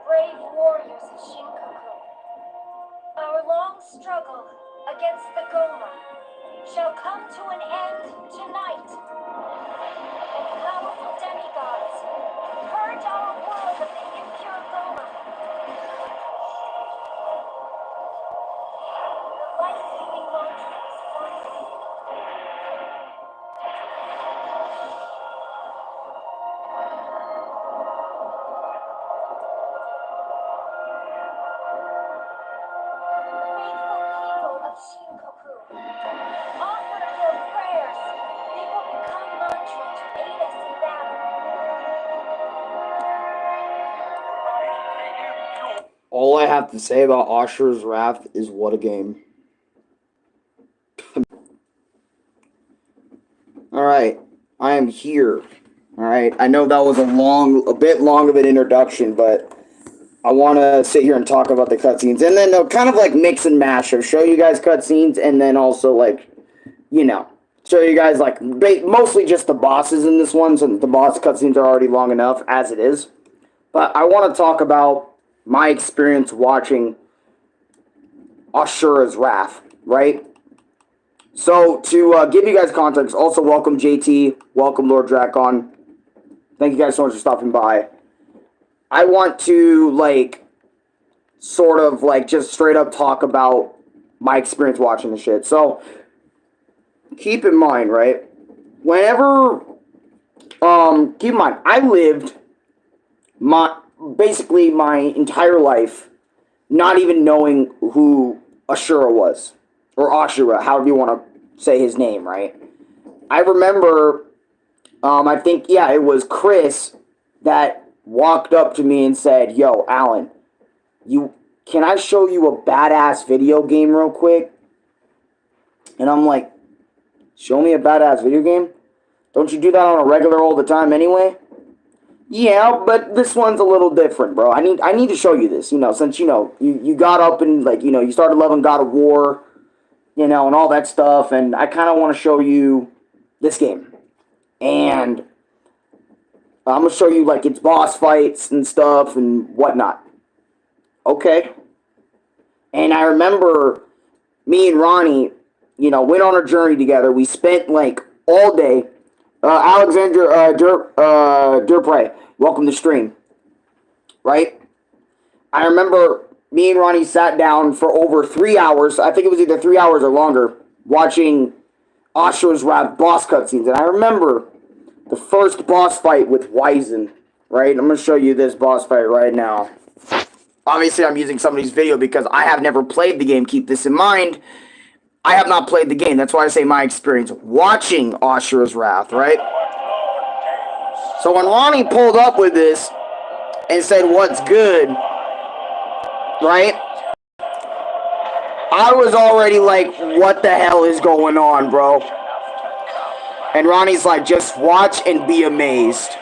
brave warriors of Shinkaku. Our long struggle against the Goma shall come to an end tonight. And powerful demigods, purge our world of the impure Goma. The life-giving mantra is rising. Faithful people of Shinkaku, offer your prayers. They will become mantra to aid us in battle. All I have to say about Asura's Wrath is what a game. Alright, I am here. Alright, I know that was a bit long of an introduction, but I want to sit here and talk about the cutscenes. And then they'll kind of like mix and mash. I'll show you guys cutscenes and then also like, you know, show you guys like mostly just the bosses in this one. So the boss cutscenes are already long enough as it is. But I want to talk about my experience watching Asura's Wrath, right? So, to give you guys context, also welcome JT, welcome Lord Drakon. Thank you guys so much for stopping by. I want to, like, sort of, like, just straight up talk about my experience watching the shit. So, keep in mind, right, whenever, keep in mind, I lived basically my entire life not even knowing who Asura was. Or Asura, however you want to say his name, right? I remember, I think, yeah, it was Chris that walked up to me and said, "Yo, Alan, can I show you a badass video game real quick?" And I'm like, "Show me a badass video game? Don't you do that on a regular all the time anyway?" "Yeah, but this one's a little different, bro. I need to show you this, you know, since, you know, you got up and, like, you know, you started loving God of War, you know, and all that stuff, and I kind of want to show you this game. And I'm going to show you, like, its boss fights and stuff and whatnot." Okay. And I remember me and Ronnie, you know, went on a journey together. We spent, like, all day. Alexander Durpre, welcome to stream. Right? I remember me and Ronnie sat down for over 3 hours. I think it was either 3 hours or longer, watching Asura's Wrath boss cutscenes. And I remember the first boss fight with Wizen, right? I'm going to show you this boss fight right now. Obviously, I'm using somebody's video because I have never played the game. Keep this in mind. I have not played the game. That's why I say my experience watching Asura's Wrath, right? So when Ronnie pulled up with this and said, "What's good?" right? I was already like, what the hell is going on, bro? And Ronnie's like, "Just watch and be amazed."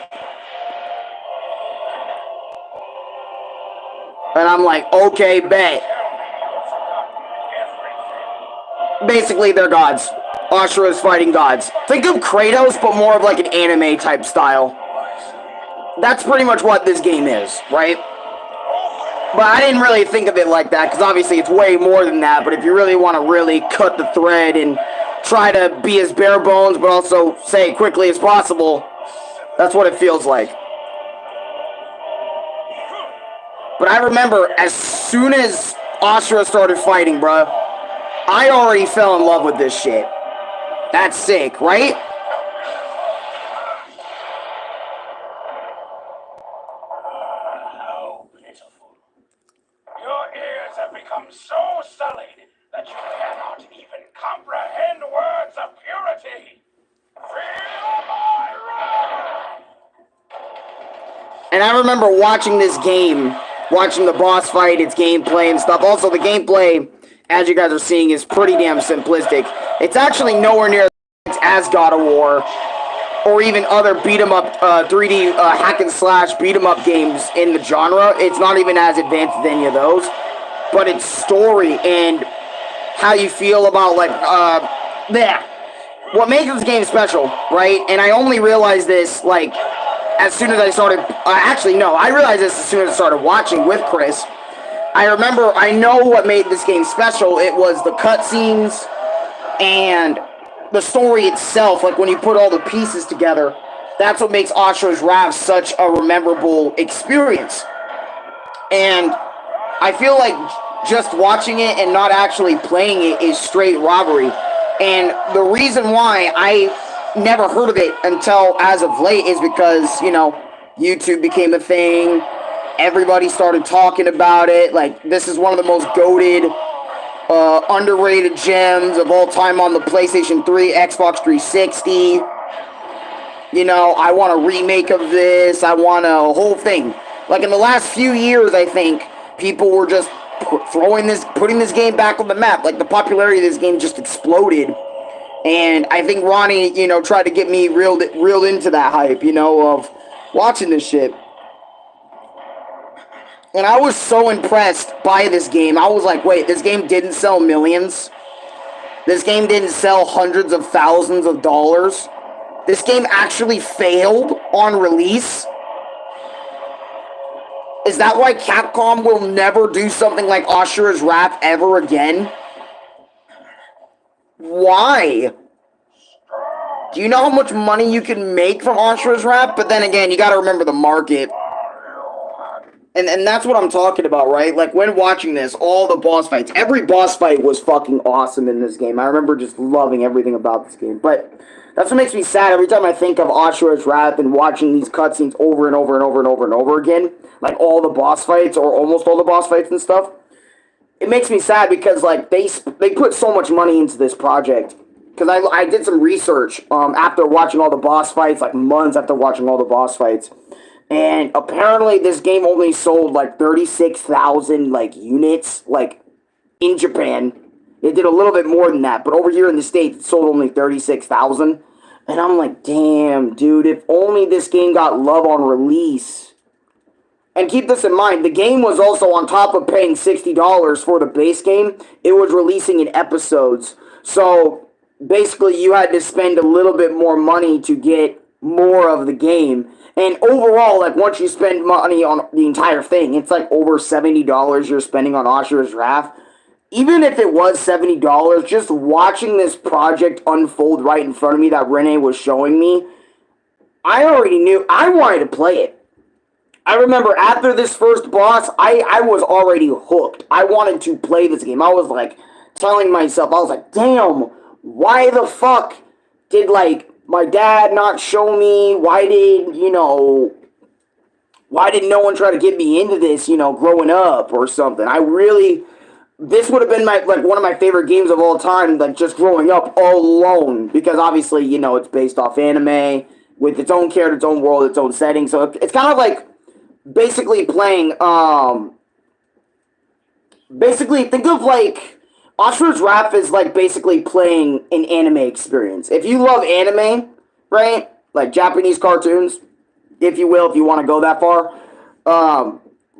And I'm like, okay, bet. Basically, they're gods. Asura's fighting gods. Think of Kratos, but more of like an anime type style. That's pretty much what this game is, right? But I didn't really think of it like that, because obviously it's way more than that. But if you really want to really cut the thread and try to be as bare bones, but also say it quickly as possible, that's what it feels like. But I remember as soon as Asura started fighting, bruh, I already fell in love with this shit. That's sick, right? How pitiful. Your ears have become so sullied that you cannot even comprehend words of purity. Feel my wrath! And I remember watching this game, watching the boss fight, its gameplay and stuff. Also, the gameplay, as you guys are seeing, is pretty damn simplistic. It's actually nowhere near as God of War, or even other beat-em-up, 3D hack and slash beat-em-up games in the genre. It's not even as advanced as any of those. But its story and how you feel about, like, what makes this game special, right? And I only realized this, like, as soon as I started Actually, no, I realized this as soon as I started watching with Chris. I know what made this game special. It was the cutscenes and the story itself. Like, when you put all the pieces together, that's what makes Asura's Wrath such a memorable experience. And I feel like just watching it and not actually playing it is straight robbery. And the reason why I never heard of it until as of late is because, you know, YouTube became a thing. Everybody started talking about it. Like, this is one of the most goated, underrated gems of all time on the PlayStation 3, Xbox 360. You know, I want a remake of this. I want a whole thing. Like, in the last few years, I think people were just putting this game back on the map. Like, the popularity of this game just exploded. And I think Ronnie, you know, tried to get me reeled into that hype, you know, of watching this shit. And I was so impressed by this game. I was like, wait, this game didn't sell millions? This game didn't sell hundreds of thousands of dollars? This game actually failed on release? Is that why Capcom will never do something like Asura's Wrath ever again? Why? Do you know how much money you can make from Asura's Wrath? But then again, you gotta remember the market. And that's what I'm talking about, right? Like, when watching this, all the boss fights, every boss fight was fucking awesome in this game. I remember just loving everything about this game. But that's what makes me sad every time I think of Asura's Wrath and watching these cutscenes over and over and over and over and over again. Like, all the boss fights, or almost all the boss fights and stuff. It makes me sad because, like, they put so much money into this project. Because I did some research after watching all the boss fights, like months after watching all the boss fights. And apparently this game only sold like 36,000 like units, like, in Japan. It did a little bit more than that, but over here in the States it sold only 36,000. And I'm like, damn, dude, if only this game got love on release. And keep this in mind, the game was also, on top of paying $60 for the base game, it was releasing in episodes. So basically you had to spend a little bit more money to get more of the game. And overall, like, once you spend money on the entire thing, it's like over $70 you're spending on Asura's Wrath. Even if it was $70, just watching this project unfold right in front of me that Renee was showing me, I already knew I wanted to play it. I remember after this first boss, I was already hooked. I wanted to play this game. I was like telling myself, I was like, damn, why the fuck did, like, my dad not show me? Why did, you know, why did no one try to get me into this, you know, growing up or something? This would have been one of my favorite games of all time, like, just growing up all alone, because obviously, you know, it's based off anime with its own character, its own world, its own setting. So it's kind of like basically playing, basically think of like Asura's Wrath is like basically playing an anime experience. If you love anime, right, like Japanese cartoons, if you will, if you want to go that far,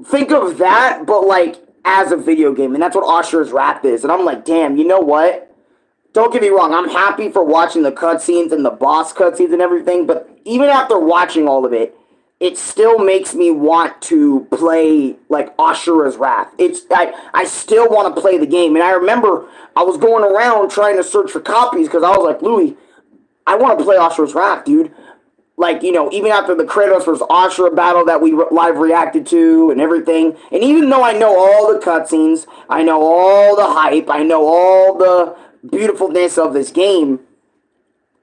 think of that, but like as a video game, and that's what Asura's Wrath is. And I'm like, damn, you know what? Don't get me wrong, I'm happy for watching the cutscenes and the boss cutscenes and everything, but even after watching all of it, it still makes me want to play, like, Asura's Wrath. I still want to play the game. And I remember I was going around trying to search for copies because I was like, Louis, I want to play Asura's Wrath, dude. Like, you know, even after the Kratos vs. Asura battle that we live reacted to and everything. And even though I know all the cutscenes, I know all the hype, I know all the beautifulness of this game,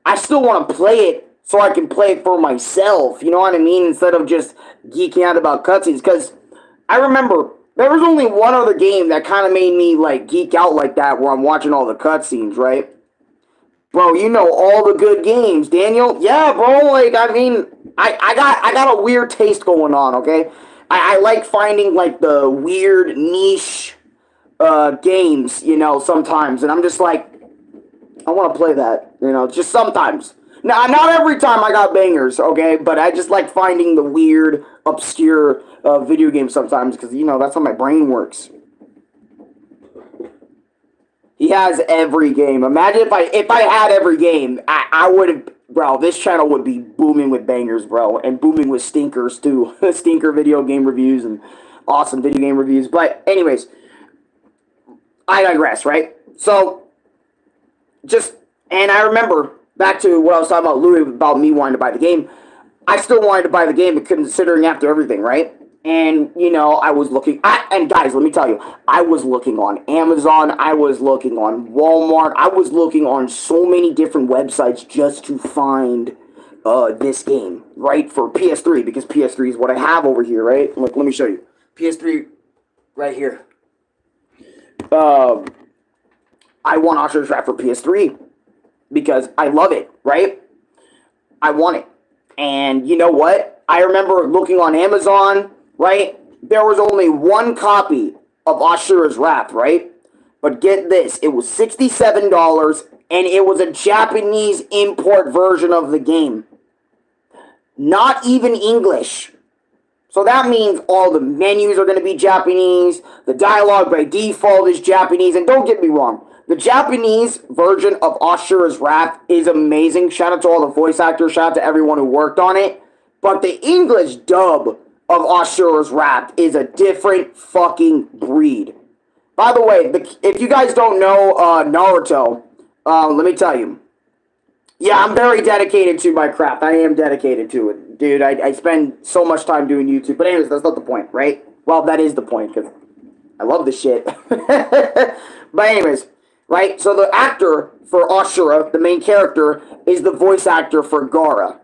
I still want to play it so I can play it for myself, you know what I mean? Instead of just geeking out about cutscenes. Because I remember there was only one other game that kind of made me, like, geek out like that where I'm watching all the cutscenes, right? Bro, you know all the good games, Daniel. Yeah, bro, like, I mean, I got a weird taste going on, okay? I like finding, like, the weird niche games, you know, sometimes. And I'm just like, I want to play that, you know, just sometimes. Now, not every time I got bangers, okay? But I just like finding the weird, obscure video games sometimes because, you know, that's how my brain works. He has every game. Imagine if I had every game, I would have bro, this channel would be booming with bangers, bro, and booming with stinkers too. Stinker video game reviews and awesome video game reviews. But anyways, I digress, right? So and I remember back to what I was talking about, Louis, about me wanting to buy the game. I still wanted to buy the game, but considering after everything, right? And, you know, I was looking, and guys, let me tell you, I was looking on Amazon, I was looking on Walmart, I was looking on so many different websites just to find this game, right, for PS3, because PS3 is what I have over here, right? Look, let me show you. PS3, right here. I want Asura's Wrath for PS3, because I love it, right? I want it. And you know what? I remember looking on Amazon, right? There was only one copy of Asura's Wrath, right? But get this, it was $67, and it was a Japanese import version of the game. Not even English. So that means all the menus are going to be Japanese, the dialogue by default is Japanese, and don't get me wrong, the Japanese version of Asura's Wrath is amazing. Shout out to all the voice actors, shout out to everyone who worked on it. But the English dub of Asura's Wrath is a different fucking breed. By the way, if you guys don't know Naruto, let me tell you. Yeah, I'm very dedicated to my craft. I am dedicated to it. Dude, I spend so much time doing YouTube. But anyways, that's not the point, right? Well, that is the point, because I love this shit. But anyways, right? So the actor for Asura, the main character, is the voice actor for Gaara.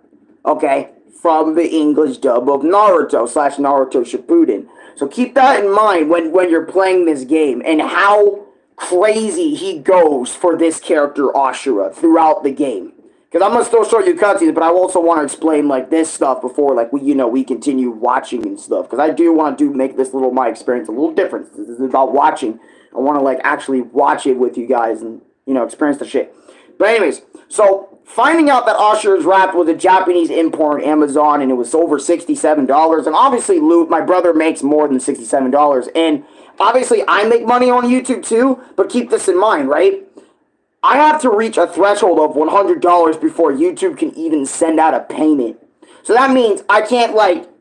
Okay? From the English dub of Naruto / Naruto Shippuden. So keep that in mind when you're playing this game, and how crazy he goes for this character Asura throughout the game. Because I'm going to still show you cutscenes, but I also want to explain, like, this stuff before, like, we continue watching and stuff. Because I do want to make this my experience a little different. This is about watching. I want to, like, actually watch it with you guys and, experience the shit. But anyways, so finding out that Asura's Wrath was a Japanese import on Amazon, and it was over $67, and obviously, my brother makes more than $67, and obviously, I make money on YouTube too, but keep this in mind, right? I have to reach a threshold of $100 before YouTube can even send out a payment. So that means I can't,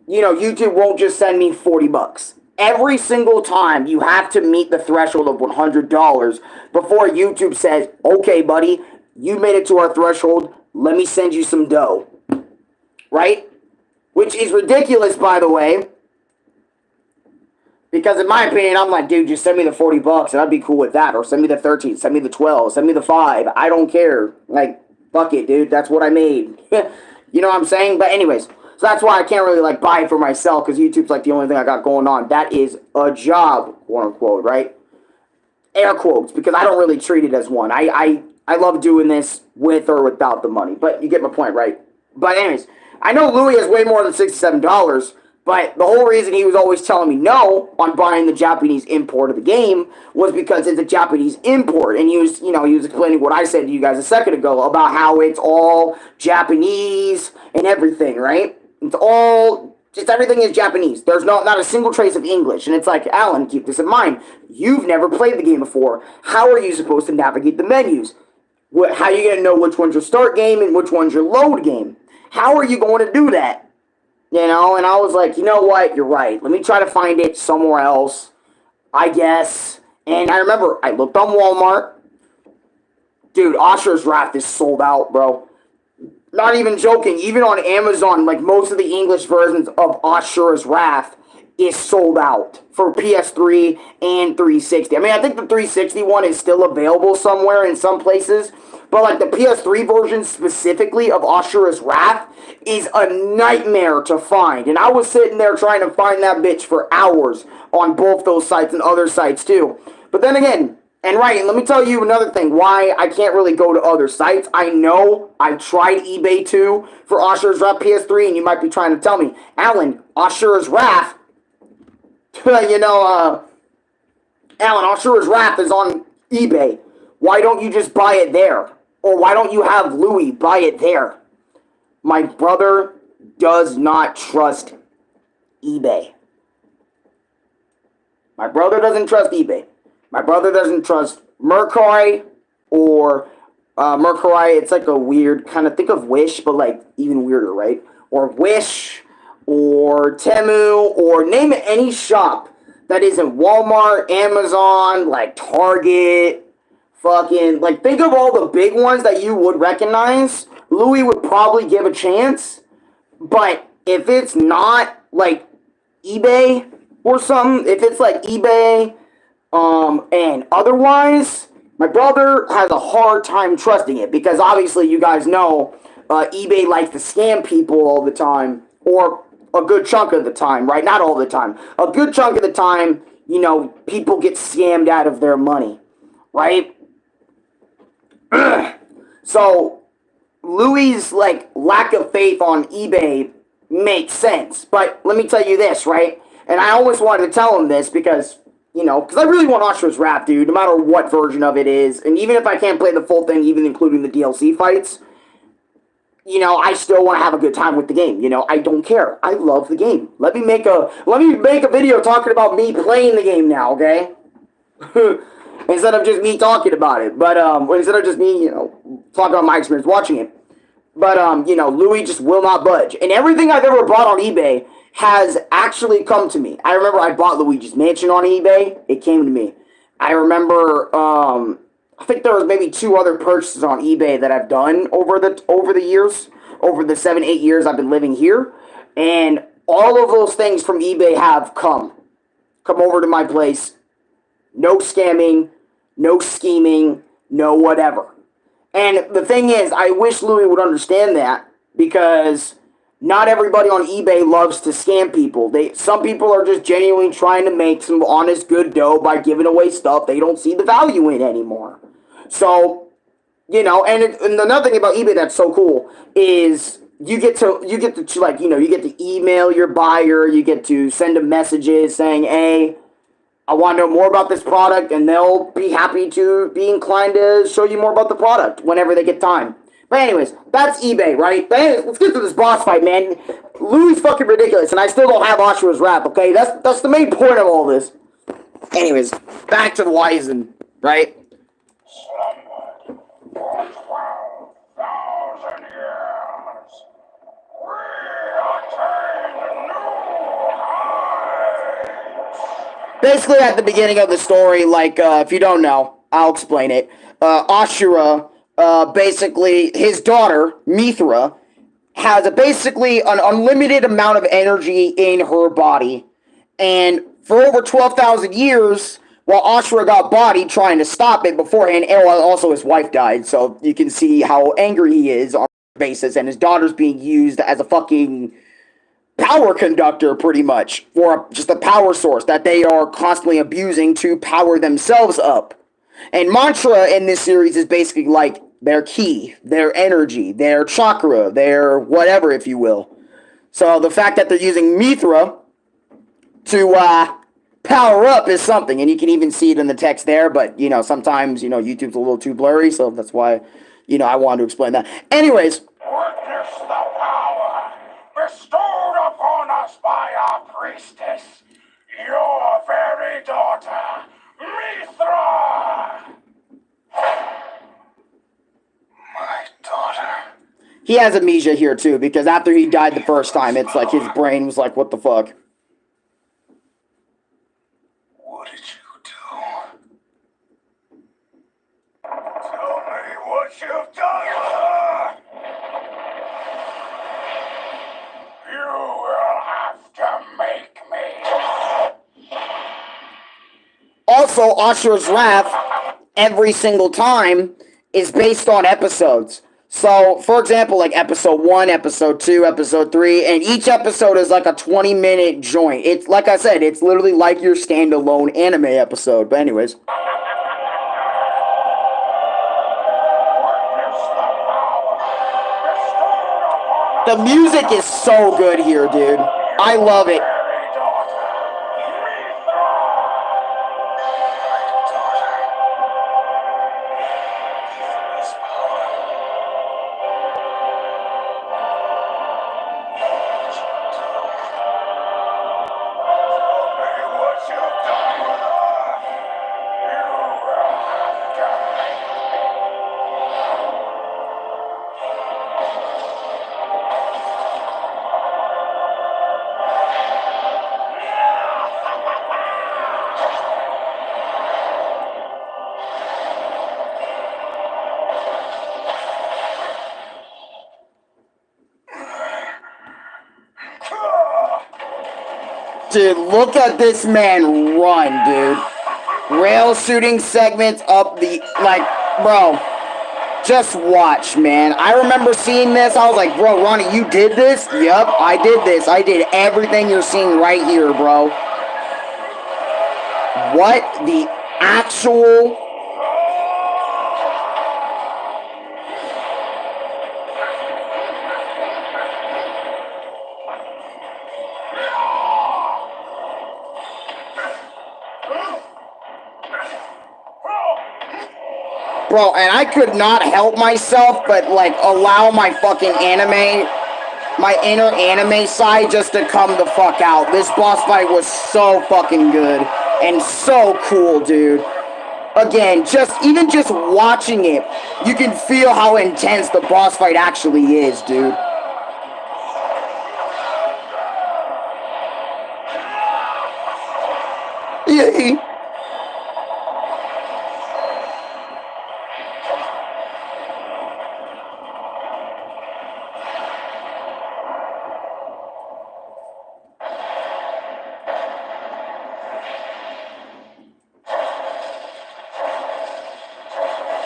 YouTube won't just send me $40. Every single time you have to meet the threshold of $100 before YouTube says, okay, buddy, you made it to our threshold, let me send you some dough. Right? Which is ridiculous, by the way. Because in my opinion, I'm like, dude, just send me the $40 and I'd be cool with that. Or send me the 13, send me the 12, send me the 5. I don't care. Like, fuck it, dude. That's what I made. You know what I'm saying? But anyways, so that's why I can't really, buy it for myself, because YouTube's, the only thing I got going on. That is a job, quote unquote, right? Air quotes, because I don't really treat it as one. I love doing this with or without the money. But you get my point, right? But anyways, I know Louis has way more than $67, but the whole reason he was always telling me no on buying the Japanese import of the game was because it's a Japanese import. And he was, he was explaining what I said to you guys a second ago about how it's all Japanese and everything, right? Just everything is Japanese. There's not a single trace of English. And it's like, Alan, keep this in mind. You've never played the game before. How are you supposed to navigate the menus? How are you going to know which one's your start game and which one's your load game? How are you going to do that? And I was like, you know what? You're right. Let me try to find it somewhere else, I guess. And I remember I looked on Walmart. Dude, Asura's Wrath is sold out, bro. Not even joking. Even on Amazon, most of the English versions of Asura's Wrath is sold out for PS3 and 360. I mean, I think the 360 one is still available somewhere in some places. But, the PS3 version specifically of Asura's Wrath is a nightmare to find. And I was sitting there trying to find that bitch for hours on both those sites and other sites too. But then again, and let me tell you another thing why I can't really go to other sites. I know I tried eBay too for Asura's Wrath PS3, and you might be trying to tell me, Alan, Asura's Wrath, Alan, Asura's Wrath is on eBay. Why don't you just buy it there? Or why don't you have Louis buy it there? My brother does not trust eBay. My brother doesn't trust eBay. My brother doesn't trust Mercari or Mercury, it's like a weird kind of, think of Wish, but like even weirder, right? Or Wish, or Temu, or name any shop that isn't Walmart, Amazon, like Target, fucking, like think of all the big ones that you would recognize. Louis would probably give a chance, but if it's not like eBay or something, if it's like eBay, and otherwise, my brother has a hard time trusting it because obviously you guys know eBay likes to scam people all the time, or a good chunk of the time, right? Not all the time. A good chunk of the time, you know, people get scammed out of their money, right? So Louis' like lack of faith on eBay makes sense. But let me tell you this, right? And I always wanted to tell him this because, you know, because I really want Ashura's rap, dude, no matter what version of it is. And even if I can't play the full thing, even including the DLC fights, you know, I still want to have a good time with the game. You know, I don't care. I love the game. Let me make a video talking about me playing the game now, okay? Instead of just me talking about it. But instead of just me, you know, talking about my experience watching it. But, you know, Louis just will not budge. And everything I've ever bought on eBay has actually come to me. I remember I bought Luigi's Mansion on eBay. It came to me. I remember, I think there was maybe 2 other purchases on eBay that I've done over the years, over the 7-8 years I've been living here. And all of those things from eBay have come over to my place. No scamming, no scheming, no whatever. And the thing is, I wish Louis would understand that because not everybody on eBay loves to scam people. Some people are just genuinely trying to make some honest, good dough by giving away stuff they don't see the value in anymore. So, you know, and another thing about eBay that's so cool is you get to like, you know, you get to email your buyer, you get to send them messages saying, hey, I want to know more about this product, and they'll be happy to be inclined to show you more about the product whenever they get time. But anyways, that's eBay, right? But anyways, let's get to this boss fight, man. Louis is fucking ridiculous, and I still don't have Ashura's rap, okay? That's the main point of all this. Anyways, back to the Wizen, right? Slumbered for 12,000 years. We attained new heights. Basically, at the beginning of the story, like, if you don't know, I'll explain it. Ashura, basically, his daughter, Mithra, has basically an unlimited amount of energy in her body. And for over 12,000 years, while Ashura got bodied trying to stop it beforehand, and also his wife died, so you can see how angry he is on a basis, and his daughter's being used as a fucking power conductor, pretty much, for just a power source that they are constantly abusing to power themselves up. And mantra in this series is basically like their key, their energy, their chakra, their whatever, if you will. So the fact that they're using Mithra to power up is something, and you can even see it in the text there, but, you know, sometimes, you know, YouTube's a little too blurry, so that's why, you know, I wanted to explain that. Anyways, Witness the power bestowed upon us by our priestess, your very daughter, Mithra. My daughter. he has amnesia here too, because after he died the first time, it's like his brain was like, what the fuck? What did you do? Tell me what you've done with her. You will have to make me. Also, Ashura's Wrath, every single time, is based on episodes. So, for example, like episode 1, episode 2, episode 3, and each episode is like a 20-minute joint. It's, like I said, it's literally like your standalone anime episode. But anyways. Witness the power bestowed upon us. The music is so good here, dude. I love it. Very daughter, Mithra. My daughter. Mithra's power. What you do? Tell me what you've done with her. You will have to make me. Dude, look at this man run, dude. Rail shooting segments up the, like, bro, just watch, man. I remember seeing this, I was like, bro, Ronnie, you did this? Yep, I did this. I did everything you're seeing right here, bro. What the actual... Bro, and I could not help myself but, like, allow my fucking anime, my inner anime side just to come the fuck out. This boss fight was so fucking good and so cool, dude. Again, even just watching it, you can feel how intense the boss fight actually is, dude. Yeah.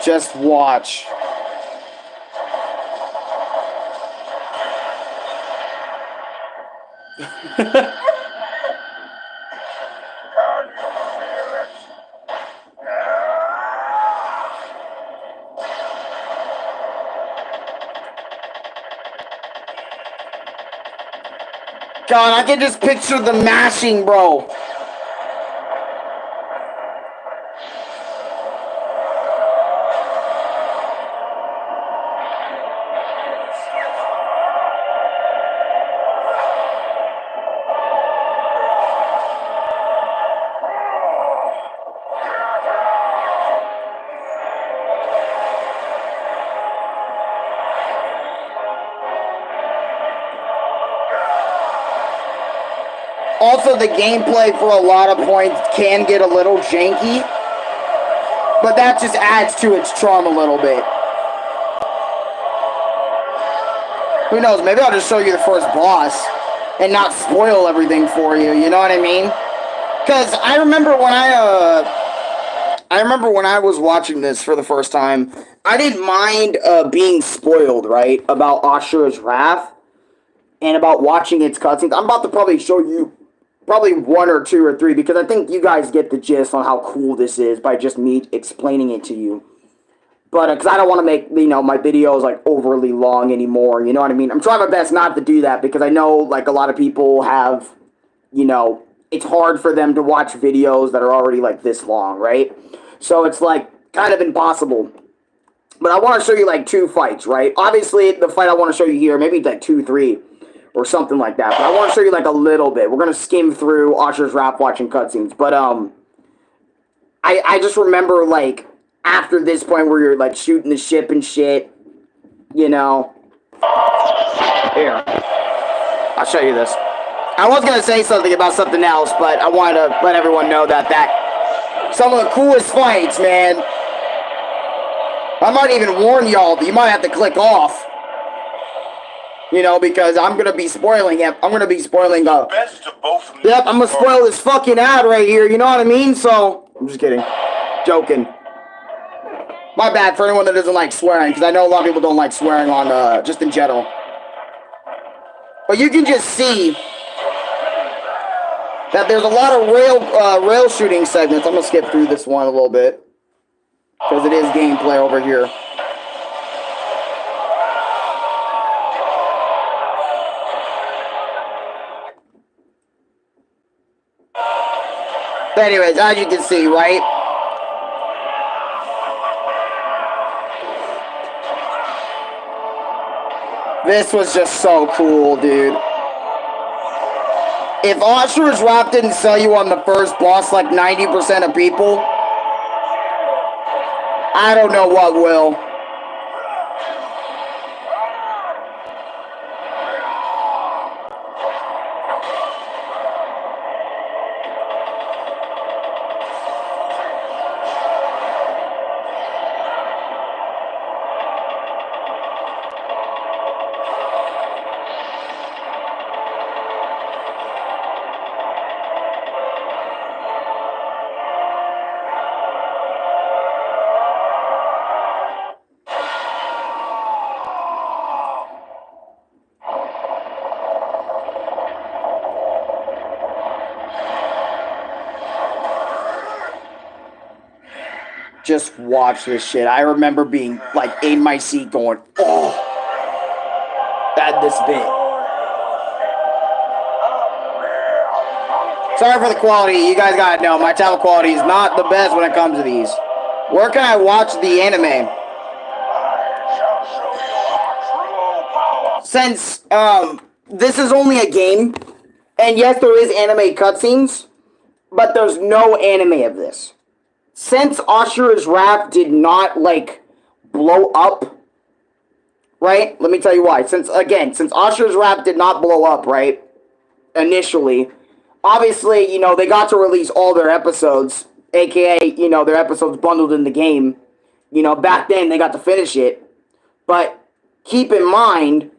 Just watch. God, I can just picture the mashing, bro. Also, the gameplay for a lot of points can get a little janky, but that just adds to its charm a little bit. Who knows, maybe I'll just show you the first boss and not spoil everything for you, you know what I mean? Because I remember when I was watching this for the first time, I didn't mind being spoiled, right, about Asura's Wrath and about watching its cutscenes. I'm about to probably show you probably one or two or three, because I think you guys get the gist on how cool this is by just me explaining it to you. But, because I don't want to make, you know, my videos, like, overly long anymore, you know what I mean? I'm trying my best not to do that, because I know, like, a lot of people have, you know, it's hard for them to watch videos that are already, like, this long, right? So it's, like, kind of impossible. But I want to show you, like, two fights, right? Obviously, the fight I want to show you here, maybe, like, 2, 3, or something like that. But I want to show you, like, a little bit. We're going to skim through Asura's Wrath watching cutscenes. But, I just remember, like, after this point where you're, like, shooting the ship and shit, you know. Here. I'll show you this. I was going to say something about something else, but I wanted to let everyone know that some of the coolest fights, man. I might even warn y'all that you might have to click off. You know, because I'm going to be spoiling it. I'm going to be spoiling Best of both. Yep, I'm going to spoil this fucking ad right here, you know what I mean? So, I'm just kidding. Joking. My bad for anyone that doesn't like swearing, because I know a lot of people don't like swearing on, just in general. But you can just see that there's a lot of rail shooting segments. I'm going to skip through this one a little bit, because it is gameplay over here. But anyways, as you can see, right? This was just so cool, dude. If Asura's Wrath didn't sell you on the first boss like 90% of people, I don't know what will. Just watch this shit. I remember being like in my seat going, oh, at this bit. Sorry for the quality. You guys gotta know my tablet quality is not the best when it comes to these. Where can I watch the anime? Since this is only a game, and yes, there is anime cutscenes, but there's no anime of this. Since Asura's Wrath did not, like, blow up, right? Let me tell you why. Since Asura's Wrath did not blow up, right, initially, obviously, you know, they got to release all their episodes, aka, you know, their episodes bundled in the game. You know, back then, they got to finish it. But keep in mind,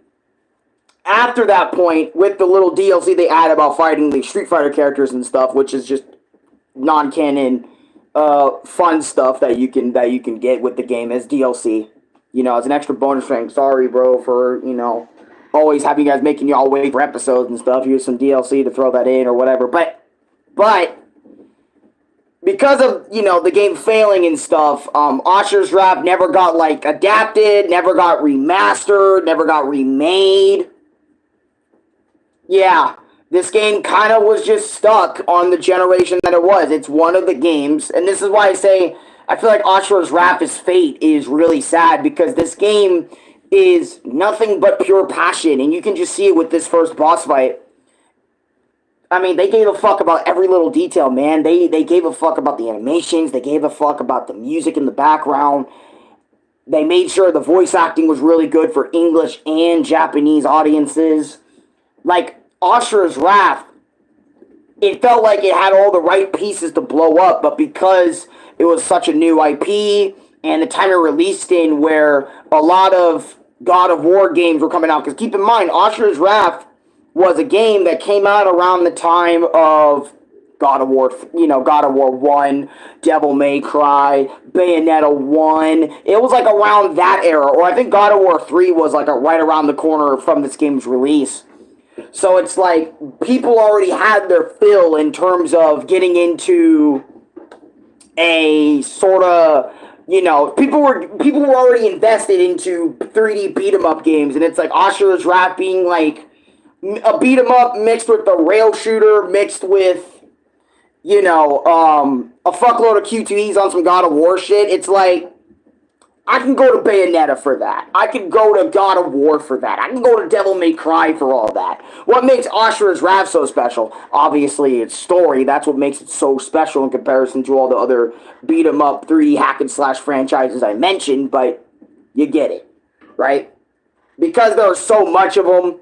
after that point, with the little DLC they add about fighting the Street Fighter characters and stuff, which is just non-canon fun stuff that you can get with the game as DLC. You know, as an extra bonus thing. Sorry, bro, for, you know, always having you guys making y'all wait for episodes and stuff. Here's some DLC to throw that in or whatever. But because of, you know, the game failing and stuff, Asura's Wrath never got, like, adapted, never got remastered, never got remade. Yeah, this game kind of was just stuck on the generation that it was. It's one of the games, and this is why I say I feel like Asura's Wrath's fate is really sad, because this game is nothing but pure passion, and you can just see it with this first boss fight. I mean, they gave a fuck about every little detail, man. They gave a fuck about the animations. They gave a fuck about the music in the background. They made sure the voice acting was really good for English and Japanese audiences. Like, Asura's Wrath, it felt like it had all the right pieces to blow up, but because it was such a new IP, and the time it released in where a lot of God of War games were coming out, because keep in mind, Asura's Wrath was a game that came out around the time of God of War, you know, God of War 1, Devil May Cry, Bayonetta 1. It was like around that era, or I think God of War 3 was like right around the corner from this game's release. So it's like people already had their fill in terms of getting into a sort of, you know, people were already invested into 3D beat 'em up games, and it's like Asura's Wrath being like a beat 'em up mixed with a rail shooter mixed with, you know, a fuckload of QTEs on some God of War shit. It's like, I can go to Bayonetta for that. I can go to God of War for that. I can go to Devil May Cry for all that. What makes Asura's Wrath so special? Obviously, its story. That's what makes it so special in comparison to all the other beat-em-up 3D hack-and-slash franchises I mentioned, but you get it, right? Because there are so much of them,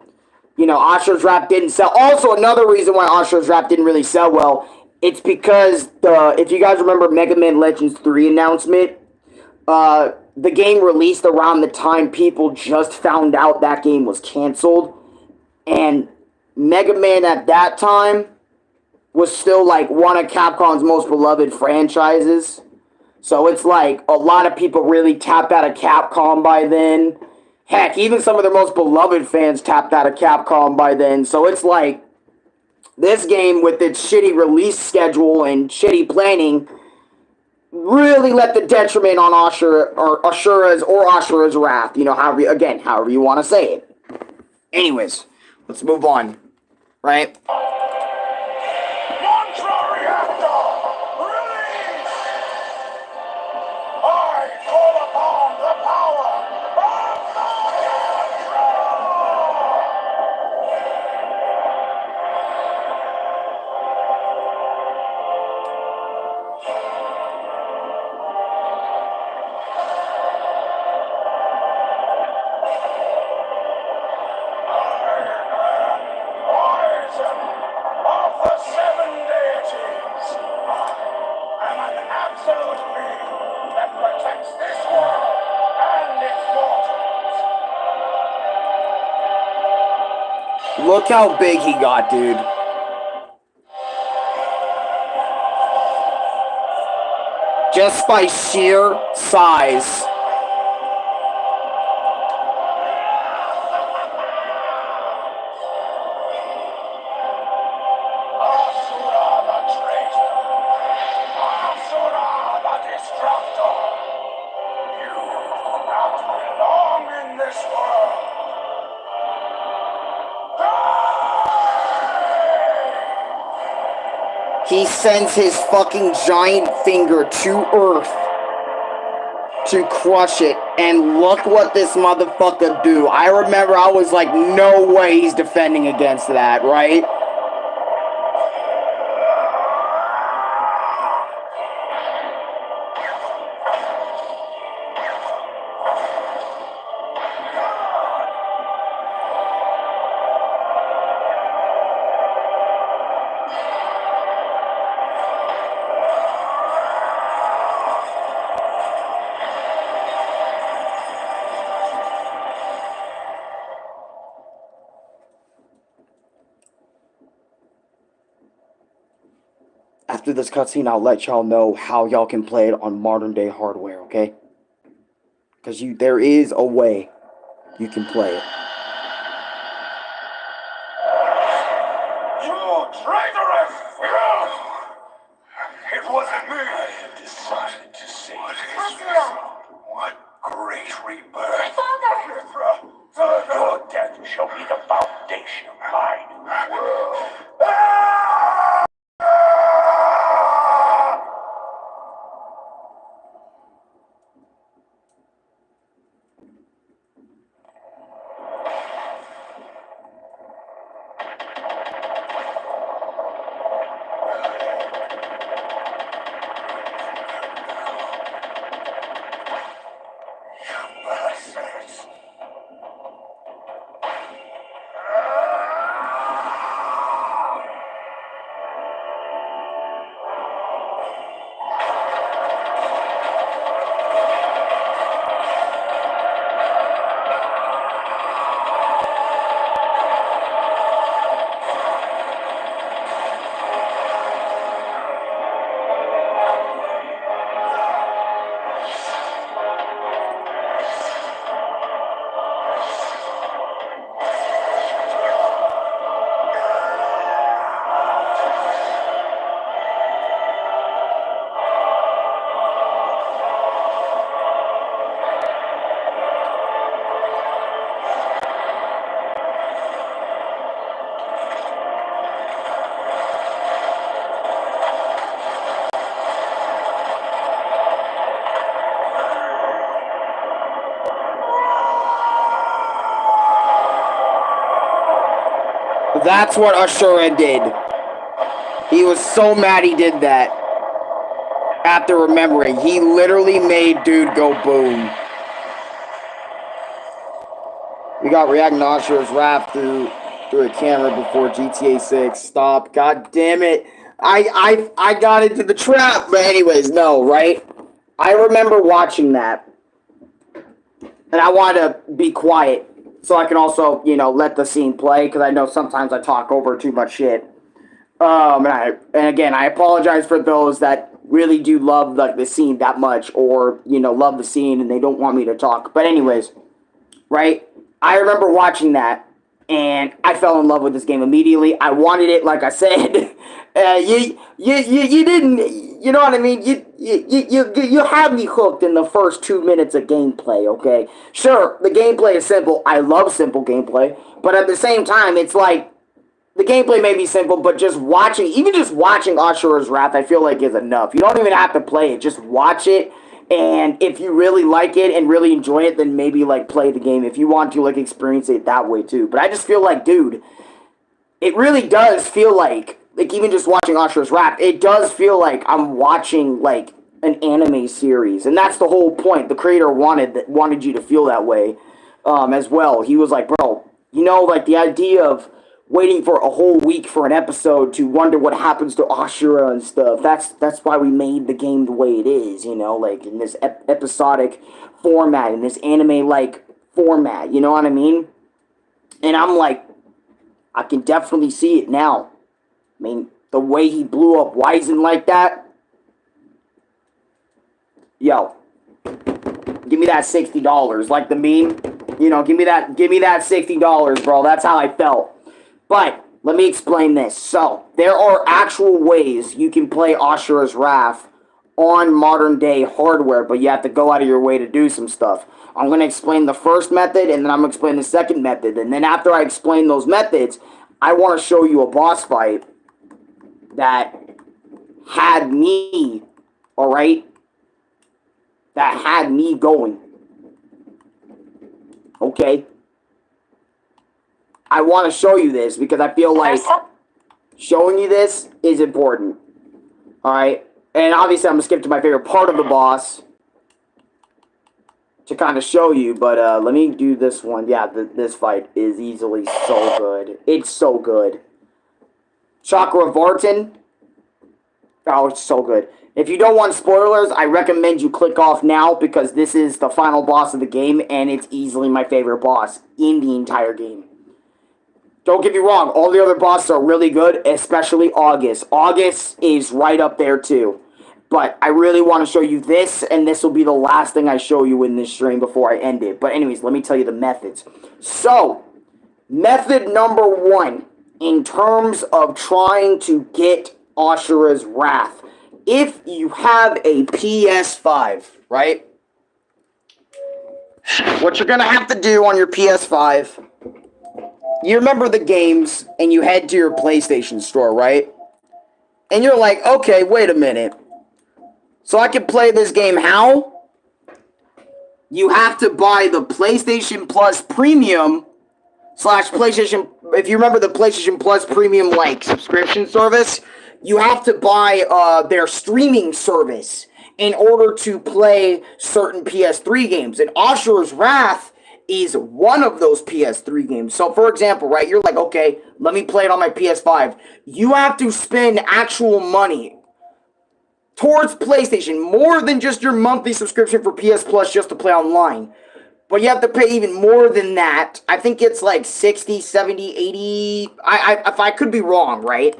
you know, Asura's Wrath didn't sell. Also, another reason why Asura's Wrath didn't really sell well, it's because if you guys remember Mega Man Legends 3 announcement, the game released around the time people just found out that game was canceled, and Mega Man at that time was still like one of Capcom's most beloved franchises. So it's like a lot of people really tapped out of Capcom by then. Heck, even some of their most beloved fans tapped out of Capcom by then. So it's like this game, with its shitty release schedule and shitty planning, really let the detriment on Asura's Wrath. You know, however you want to say it. Anyways, let's move on. Right? Mantra reactor, release! I call upon the power of the of the seven deities. I am an absolute being that protects this world and its mortals. Look how big he got, dude. Just by sheer size. Asura the traitor! Asura the destructor! he sends his fucking giant finger to Earth to crush it, and look what this motherfucker do. I remember I was like, no way he's defending against that, right? After this cutscene, I'll let y'all know how y'all can play it on modern day hardware, okay? Because there is a way you can play it. You traitorous! It wasn't me. I had decided to save Asura! What great rebirth. Father! Your death shall be the foundation of my new world. That's what Asura did. He was so mad he did that. After remembering, he literally made dude go boom. We got reacting to Asura's rap through a camera before GTA 6. Stop. God damn it. I got into the trap. But anyways, no, right? I remember watching that. And I wanted to be quiet. So I can also, let the scene play. Because I know sometimes I talk over too much shit. And again, I apologize for those that really do love the scene that much. Or, love the scene and they don't want me to talk. But anyways, right? I remember watching that, and I fell in love with this game immediately. I wanted it, like I said. You didn't, you know what I mean? You had me hooked in the first 2 minutes of gameplay, okay? Sure, the gameplay is simple. I love simple gameplay, but at the same time, it's like, the gameplay may be simple, but even just watching Asura's Wrath, I feel like is enough. You don't even have to play it. Just watch it. And if you really like it and really enjoy it, then maybe, play the game if you want to, experience it that way, too. But I just feel like, dude, it really does feel like even just watching Asura's Wrath, it does feel like I'm watching, an anime series. And that's the whole point. The creator wanted you to feel that way, as well. He was like, bro, the idea of waiting for a whole week for an episode to wonder what happens to Asura and stuff. That's why we made the game the way it is, in this episodic format, in this anime-like format, you know what I mean? And I'm like, I can definitely see it now. I mean, the way he blew up Wizen like that. Yo, give me that $60, like the meme. Give me that $60, bro. That's how I felt. But, let me explain this. So, there are actual ways you can play Asura's Wrath on modern day hardware, but you have to go out of your way to do some stuff. I'm going to explain the first method, and then I'm going to explain the second method. And then after I explain those methods, I want to show you a boss fight that had me, alright? That had me going. Okay? I want to show you this because I feel like showing you this is important. Alright? And obviously I'm going to skip to my favorite part of the boss to kind of show you, but let me do this one. Yeah, this fight is easily so good. It's so good. Chakra Vartan. Oh, it's so good. If you don't want spoilers, I recommend you click off now because this is the final boss of the game and it's easily my favorite boss in the entire game. Don't get me wrong, all the other bosses are really good, especially August. August is right up there too. But I really want to show you this, and this will be the last thing I show you in this stream before I end it. But anyways, let me tell you the methods. So, method number 1, in terms of trying to get Asura's Wrath. If you have a PS5, right? What you're going to have to do on your PS5, you remember the games, and you head to your PlayStation store, right? And you're like, okay, wait a minute. So I can play this game how? You have to buy the PlayStation Plus Premium / PlayStation... If you remember the PlayStation Plus Premium, like, subscription service, you have to buy their streaming service in order to play certain PS3 games. And Asura's Wrath is one of those PS3 games. So, for example, right, you're like, okay, let me play it on my PS5. You have to spend actual money towards PlayStation, more than just your monthly subscription for PS Plus just to play online. But you have to pay even more than that. I think it's like 60, 70, 80... if I could be wrong, right?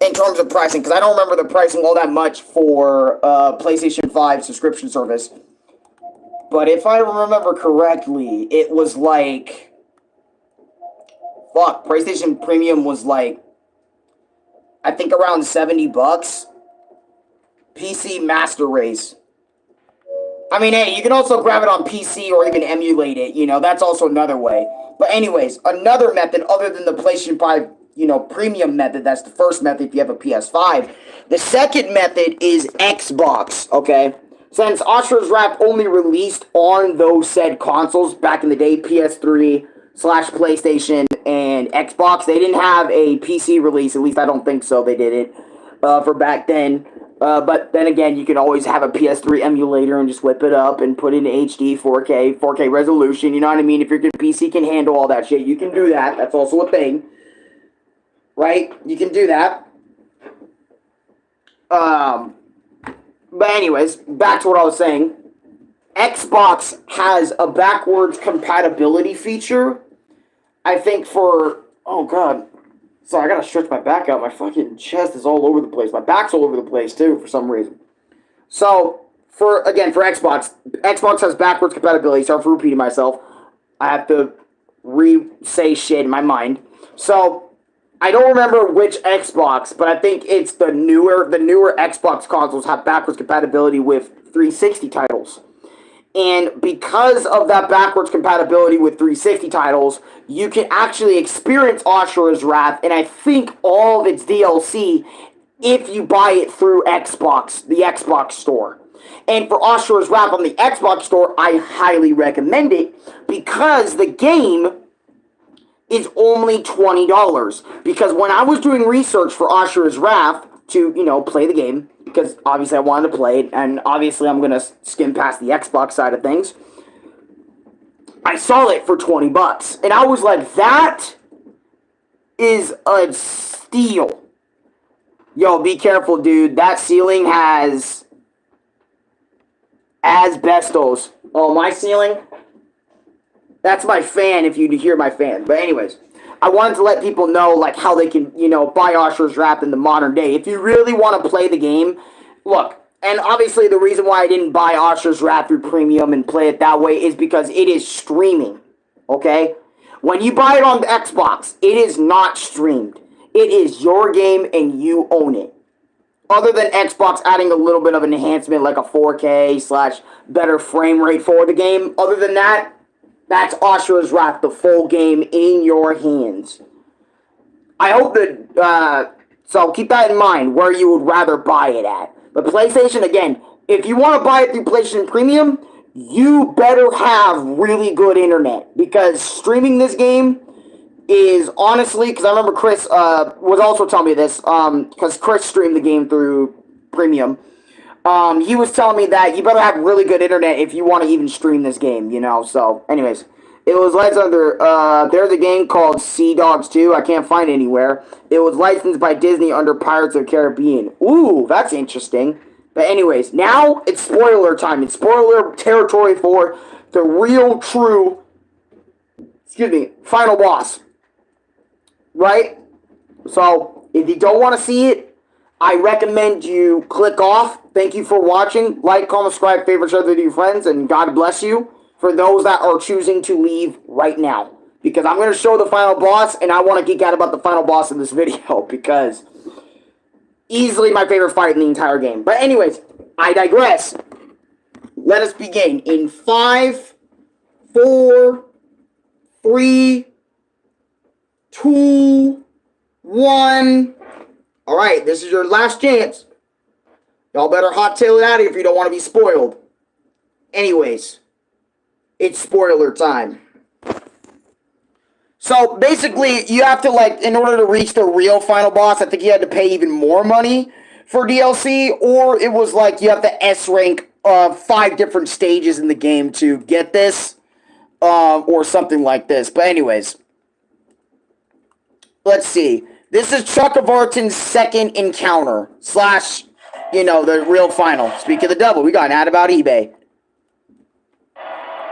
In terms of pricing, because I don't remember the pricing all that much for PlayStation 5 subscription service. But if I remember correctly, it was like... Fuck, PlayStation Premium was like... I think around $70. PC Master Race. I mean, hey, you can also grab it on PC or even emulate it, you know, that's also another way. But anyways, another method other than the PlayStation 5, you know, premium method, that's the first method if you have a PS5. The second method is Xbox, okay? Since Asura's Wrath only released on those said consoles back in the day, PS3 / PlayStation and Xbox, they didn't have a PC release, at least I don't think so, they didn't, for back then. But then again, you can always have a PS3 emulator and just whip it up and put it in HD, 4K resolution, you know what I mean? If your PC can handle all that shit, you can do that. That's also a thing. Right? You can do that. But anyways, back to what I was saying. Xbox has a backwards compatibility feature. I think for... Oh, God. Sorry, I gotta stretch my back out. My fucking chest is all over the place. My back's all over the place, too, for some reason. So, for Xbox has backwards compatibility. Sorry for repeating myself. I have to re-say shit in my mind. So, I don't remember which Xbox, but I think it's the newer Xbox consoles have backwards compatibility with 360 titles. And because of that backwards compatibility with 360 titles, you can actually experience Asura's Wrath, and I think all of its DLC, if you buy it through Xbox, the Xbox store. And for Asura's Wrath on the Xbox store, I highly recommend it, because the game is only $20. Because when I was doing research for Asura's Wrath to, you know, play the game, because obviously I wanted to play it, and obviously I'm going to skim past the Xbox side of things, I saw it for $20. And I was like, that is a steal. Yo, be careful, dude. That ceiling has asbestos. Oh, my ceiling? That's my fan, if you hear my fan. But anyways, I wanted to let people know, like, how they can, you know, buy Asura's Wrath in the modern day. If you really want to play the game, look, and obviously the reason why I didn't buy Asura's Wrath through Premium and play it that way is because it is streaming, okay? When you buy it on the Xbox, it is not streamed. It is your game and you own it. Other than Xbox adding a little bit of an enhancement like a 4K / better frame rate for the game, other than that, that's Asura's Wrath, the full game in your hands. I hope that So keep that in mind where you would rather buy it at. But PlayStation, again, if you want to buy it through PlayStation Premium, you better have really good internet. Because streaming this game is honestly, because I remember Chris was also telling me this, because Chris streamed the game through Premium. He was telling me that you better have really good internet if you want to even stream this game, you know. So, anyways, it was licensed under. There's a game called Sea Dogs 2. I can't find it anywhere. It was licensed by Disney under Pirates of the Caribbean. Ooh, that's interesting. But anyways, now it's spoiler time. It's spoiler territory for the real, true, final boss. Right? So, if you don't want to see it, I recommend you click off. Thank you for watching. Like, comment, subscribe, favorite, share the video with your friends, and God bless you for those that are choosing to leave right now. Because I'm going to show the final boss, and I want to geek out about the final boss in this video, because easily my favorite fight in the entire game. But anyways, I digress. Let us begin in 5, 4, 3, 2, 1... Alright, this is your last chance. Y'all better hot tail it out of here if you don't want to be spoiled. Anyways, it's spoiler time. So, basically, you have to, like, in order to reach the real final boss, I think you had to pay even more money for DLC, or it was like you have to S-rank 5 different stages in the game to get this, or something like this. But anyways, let's see. This is Chuck of Arton's second encounter, slash, the real final. Speak of the devil, we got an ad about eBay.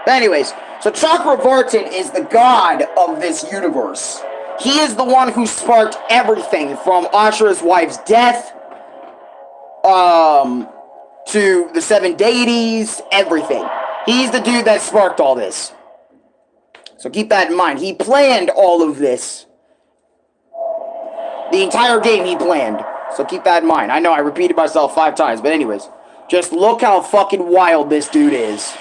But anyways, so Chuck of Arton is the god of this universe. He is the one who sparked everything from Asura's wife's death, to the 7 deities, everything. He's the dude that sparked all this. So keep that in mind. He planned all of this. The entire game he planned. So keep that in mind. I know I repeated myself 5 times, but anyways. Just look how fucking wild this dude is.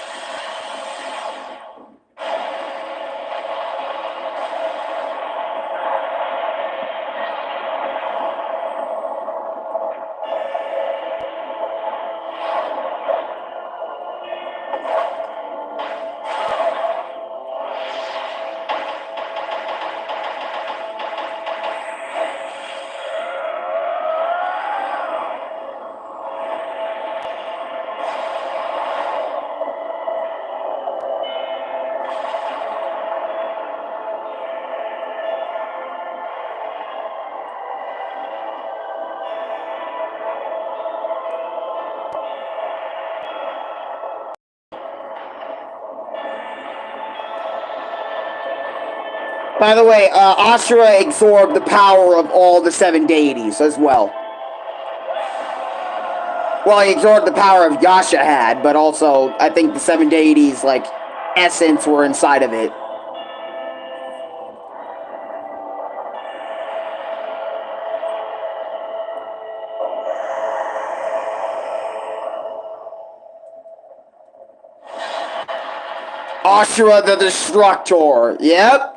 By the way, Asura absorbed the power of all the 7 deities as well. Well, he absorbed the power of Yasha had, but also, I think the 7 deities, like, essence were inside of it. Asura the Destructor. Yep.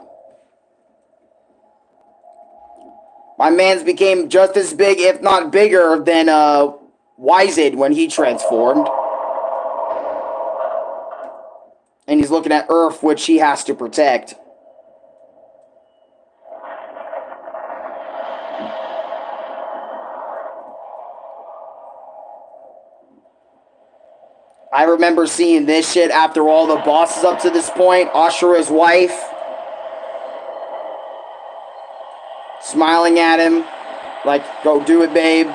My man's became just as big, if not bigger, than Wizard when he transformed. And he's looking at Earth, which he has to protect. I remember seeing this shit after all the bosses up to this point. Ashura's wife. Smiling at him. Like, go do it, babe.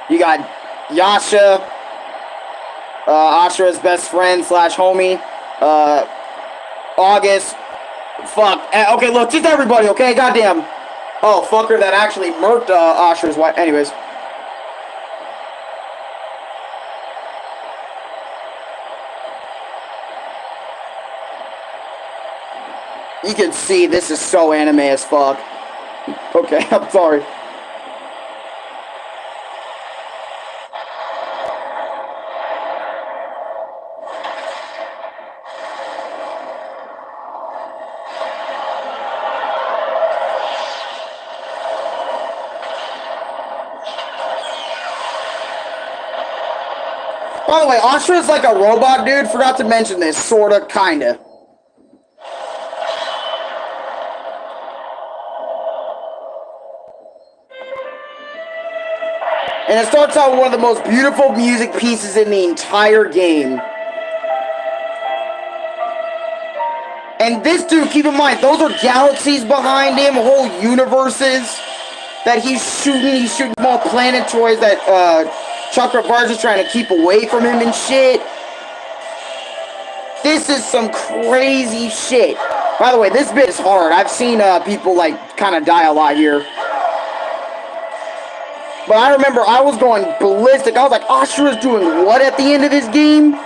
You got Yasha. Ashura's best friend slash homie. August. Fuck. Okay, look, just everybody, okay? Goddamn. Oh, fucker that actually murked Ashura's wife. Anyways. You can see this is so anime as fuck. Okay, I'm sorry. By the way, Asura's like a robot dude. Forgot to mention this. Sorta, kinda. And it starts out with one of the most beautiful music pieces in the entire game. And this dude, keep in mind, those are galaxies behind him, whole universes that he's shooting. He's shooting small planetoids that Chakravartin's trying to keep away from him and shit. This is some crazy shit. By the way, this bit is hard. I've seen people like kind of die a lot here. But I remember I was going ballistic. I was like, Asura's doing what at the end of this game?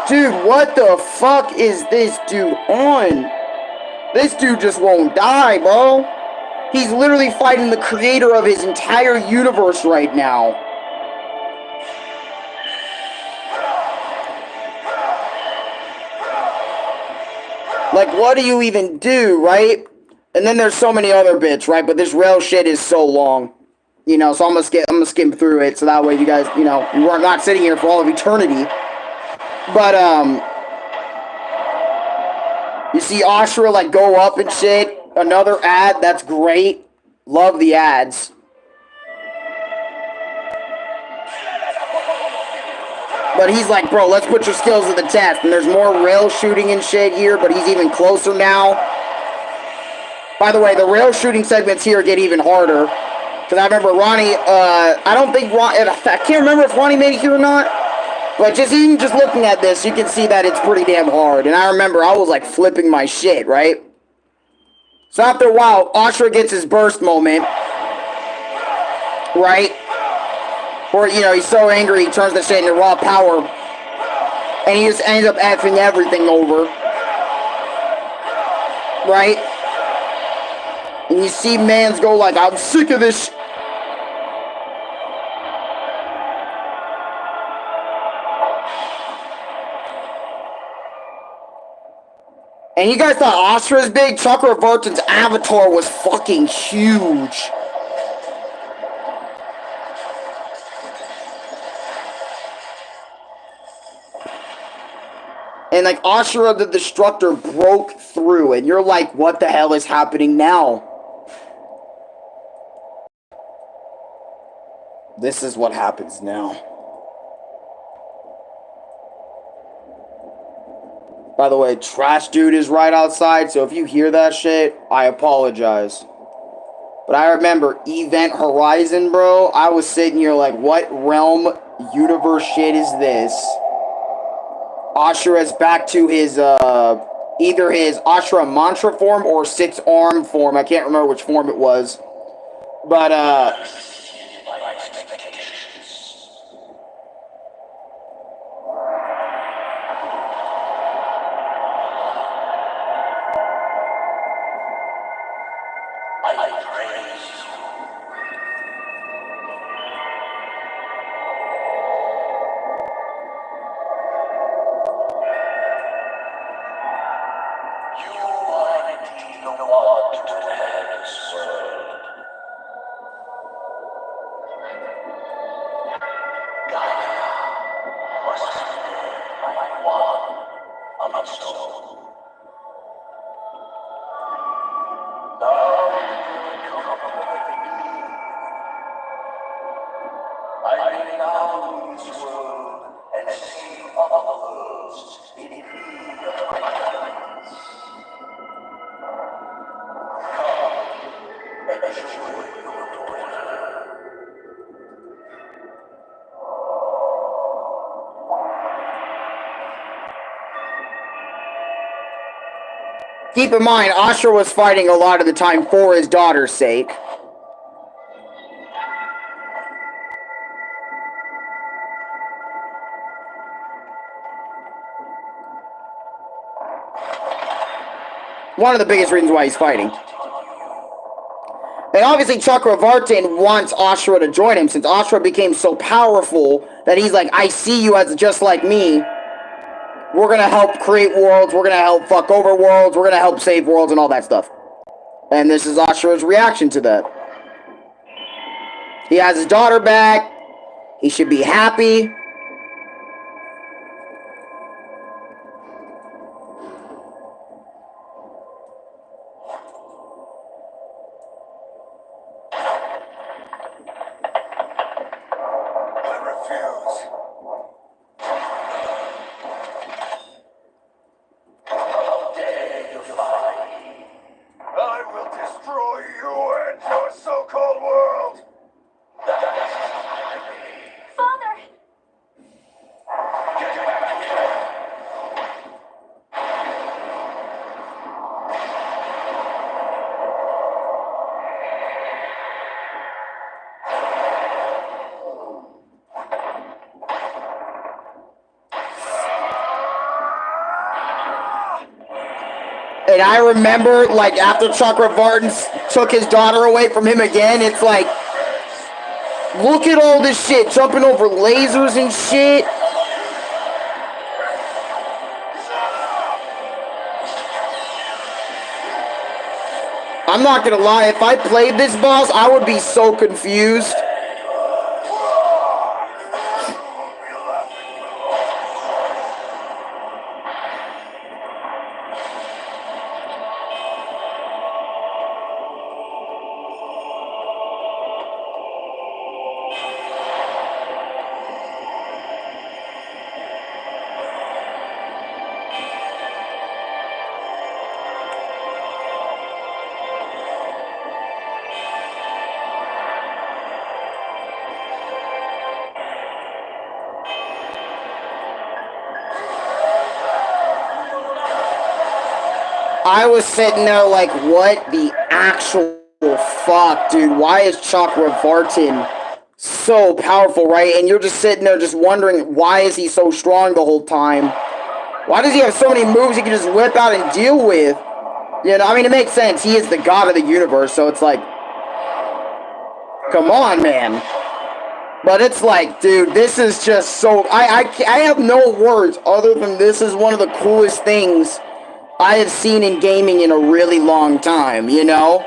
Dude, what the fuck is this dude on? This dude just won't die, bro. He's literally fighting the creator of his entire universe right now. Like, what do you even do, right? And then there's so many other bits, right? But this rail shit is so long, you know. So I'm gonna skim through it, so that way you guys, you know, you are not sitting here for all of eternity. But you see Asura like go up and shit. Another ad, that's great. Love the ads. But he's like, bro, let's put your skills to the test. And there's more rail shooting and shit here, but he's even closer now. By the way, the rail shooting segments here get even harder. Because I remember Ronnie, I can't remember if Ronnie made it here or not. But even just looking at this, you can see that it's pretty damn hard. And I remember I was like flipping my shit, right? So after a while, Asura gets his burst moment. Right? Or, you know, he's so angry, he turns the shit into raw power. And he just ends up effing everything over. Right? And you see mans go like, I'm sick of this. And you guys thought Asura's big? Chakravartin's avatar was fucking huge. And like Asura the Destructor broke through, and you're like, what the hell is happening now? This is what happens now. By the way, Trash Dude is right outside, so if you hear that shit, I apologize. But I remember Event Horizon, bro. I was sitting here like, what realm universe shit is this? Asura's back to his, either his Asura Mantra form or 6-arm form. I can't remember which form it was. But, keep in mind, Asura was fighting a lot of the time for his daughter's sake. One of the biggest reasons why he's fighting. And obviously Chakravartin wants Asura to join him, since Asura became so powerful that he's like, I see you as just like me. We're gonna help create worlds, we're gonna help fuck over worlds, we're gonna help save worlds and all that stuff. And this is Asura's reaction to that. He has his daughter back. He should be happy. I refuse. How dare you defy me? I will destroy you and your so-called world. Father! Get back here. And I remember, like, after Chakravartin took his daughter away from him again, it's like, look at all this shit, jumping over lasers and shit. I'm not gonna lie, if I played this boss, I would be so confused. I was sitting there like, what the actual fuck, dude? Why is Chakravartin so powerful, right? And you're just sitting there just wondering, why is he so strong the whole time? Why does he have so many moves he can just whip out and deal with? You know, I mean, it makes sense. He is the god of the universe, so it's like, come on, man. But it's like, dude, this is just so... I have no words other than this is one of the coolest things I have seen in gaming in a really long time, you know?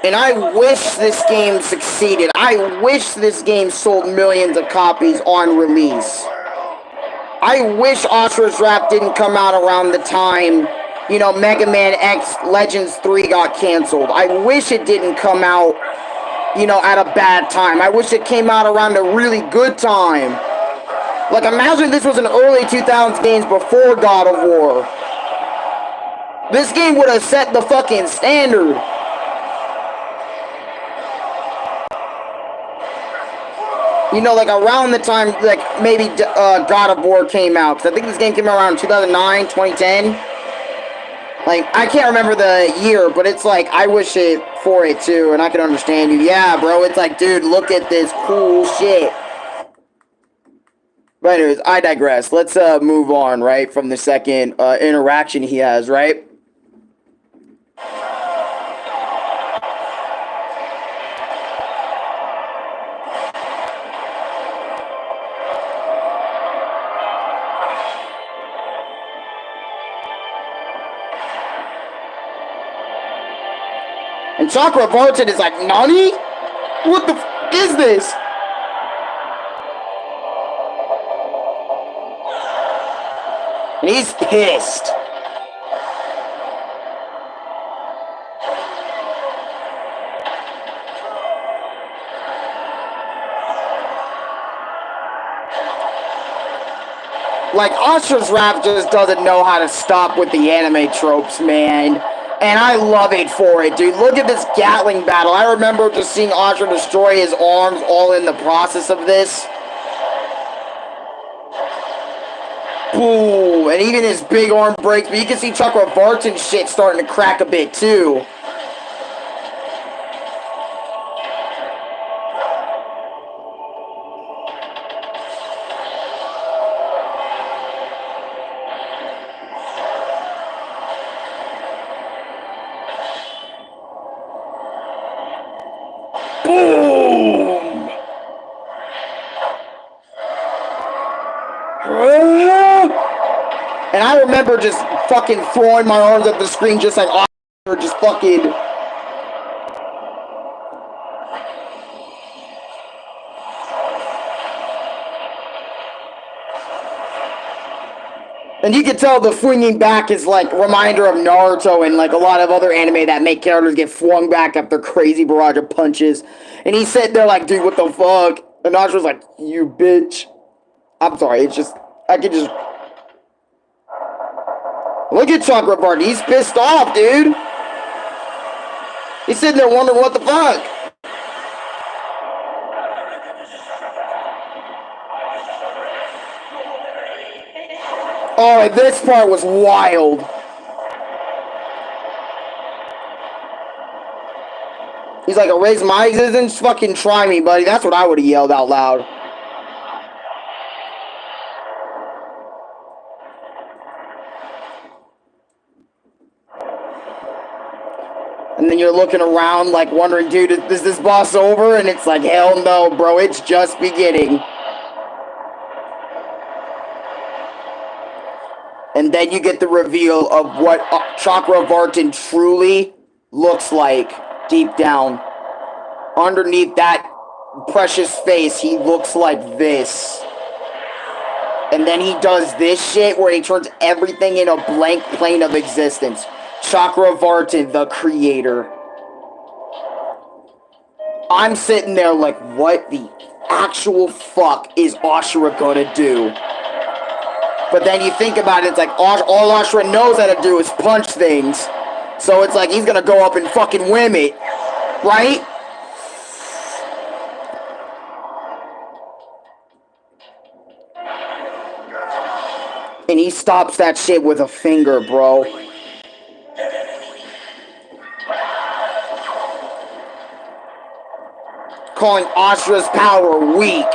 And I wish this game succeeded. I wish this game sold millions of copies on release. I wish Asura's Wrath didn't come out around the time, you know, Mega Man X Legends 3 got canceled. I wish it didn't come out, you know, at a bad time. I wish it came out around a really good time. Like, imagine this was an early 2000s games before God of War. This game would have set the fucking standard. You know, like, around the time, like, maybe God of War came out. Because I think this game came out around 2009, 2010. Like, I can't remember the year, but it's like, I wish it for it, too. And I can understand you. Yeah, bro, it's like, dude, look at this cool shit. But anyways, I digress. Let's move on, right, from the second interaction he has, right? And Chakravartin is like, Nani? What the f is this? And he's pissed. Like, Asura's Wrath just doesn't know how to stop with the anime tropes, man. And I love it for it, dude. Look at this Gatling battle. I remember just seeing Asura destroy his arms all in the process of this. Boom. And even his big arm breaks. But you can see Chakravartin's shit starting to crack a bit, too. Boom! And I remember just fucking throwing my arms at the screen just like or just fucking. And you can tell the flinging back is like a reminder of Naruto and like a lot of other anime that make characters get flung back after crazy barrage of punches. And he's sitting there like, dude, what the fuck? And Naruto's like, you bitch. I'm sorry, it's just, I could just... Look at Chakravarti, he's pissed off, dude. He's sitting there wondering what the fuck. Oh, this part was wild. He's like, erase my existence? Fucking try me, buddy. That's what I would have yelled out loud. And then you're looking around like wondering, dude, is this boss over? And it's like, hell no, bro. It's just beginning. And then you get the reveal of what Chakravartin truly looks like deep down. Underneath that precious face, he looks like this. And then he does this shit where he turns everything in a blank plane of existence. Chakravartin, the creator. I'm sitting there like, what the actual fuck is Asura gonna do? But then you think about it, it's like all Asura knows how to do is punch things. So it's like he's gonna go up and fucking whim it. Right? And he stops that shit with a finger, bro. Calling Asura's power weak.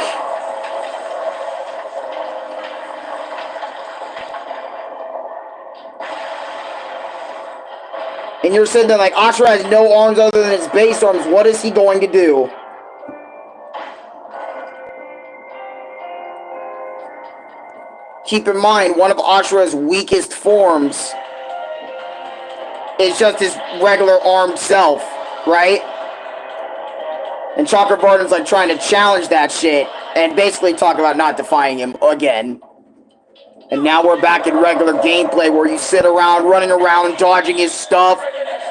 And you're sitting there like, Asura has no arms other than his base arms. What is he going to do? Keep in mind, one of Asura's weakest forms is just his regular armed self, right? And Chakravartin's like trying to challenge that shit and basically talk about not defying him again. And now we're back in regular gameplay where you sit around, running around, dodging his stuff.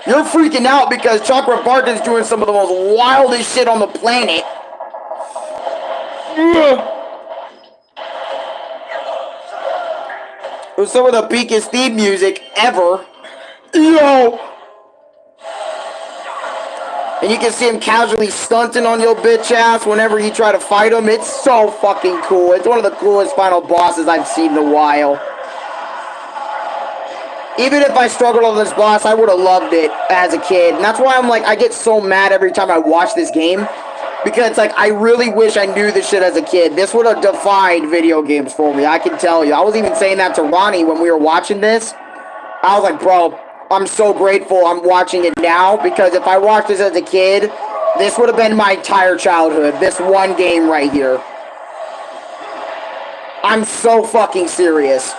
You're freaking out because Chakravartin's doing some of the most wildest shit on the planet. It was some of the peakest theme music ever. Yo! And you can see him casually stunting on your bitch ass whenever you try to fight him. It's so fucking cool. It's one of the coolest final bosses I've seen in a while. Even if I struggled on this boss, I would have loved it as a kid. And that's why I'm like, I get so mad every time I watch this game. Because it's like, I really wish I knew this shit as a kid. This would have defined video games for me, I can tell you. I was even saying that to Ronnie when we were watching this. I was like, bro, I'm so grateful I'm watching it now, because if I watched this as a kid, this would have been my entire childhood. This one game right here. I'm so fucking serious.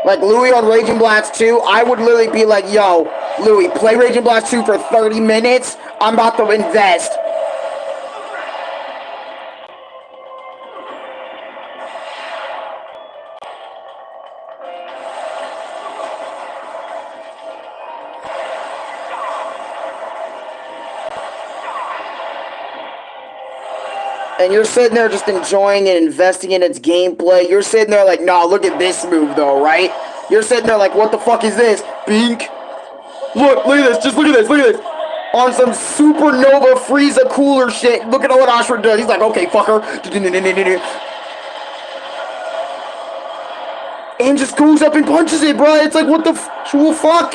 Like Louis on Raging Blast 2, I would literally be like, yo, Louis, play Raging Blast 2 for 30 minutes. I'm about to invest. And you're sitting there just enjoying and investing in its gameplay. You're sitting there like, nah, look at this move though, right? You're sitting there like, what the fuck is this? Bink. Look at this, just look at this, look at this. On some supernova Frieza cooler shit. Look at what Asura does. He's like, okay, fucker. And just goes up and punches it, bro. It's like, what the fuck?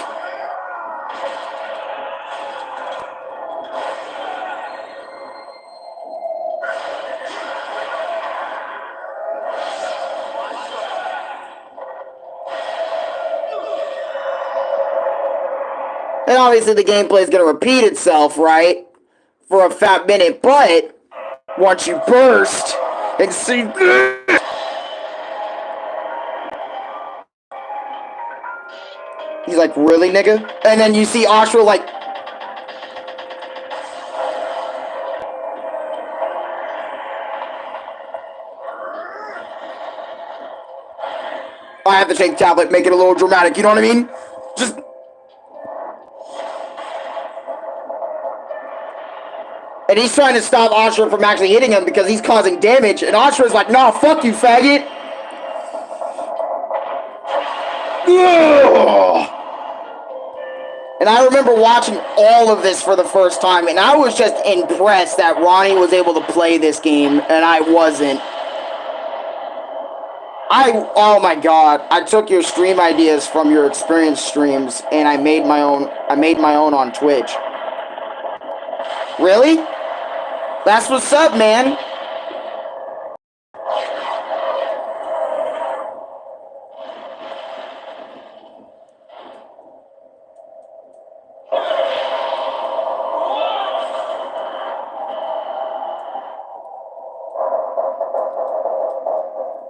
And obviously the gameplay is going to repeat itself, right? for a fat minute, but once you burst and see, he's like, really, nigga? And then you see Asura like, I have to take the tablet, make it a little dramatic, you know what I mean? Just... And he's trying to stop Asura from actually hitting him because he's causing damage, and Asura's like, nah, fuck you, faggot! Ugh. And I remember watching all of this for the first time, and I was just impressed that Ronnie was able to play this game, and I wasn't. Oh my god, I took your stream ideas from your experience streams, and I made my own on Twitch. Really? That's what's up, man.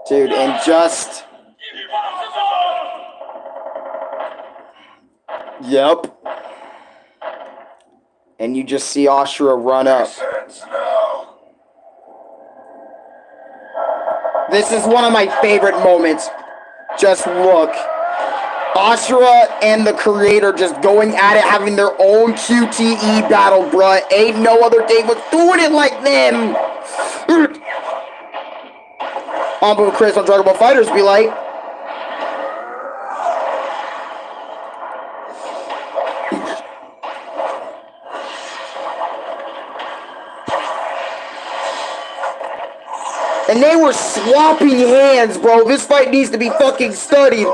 Dude, and just... Yep. And you just see Asura run up. This is one of my favorite moments. Just look. Asura and the creator just going at it, having their own QTE battle, bruh. Ain't no other game was doing it like them. Ambu and Chris on Dragon Ball Fighters be like... And they were swapping hands, bro. This fight needs to be fucking studied.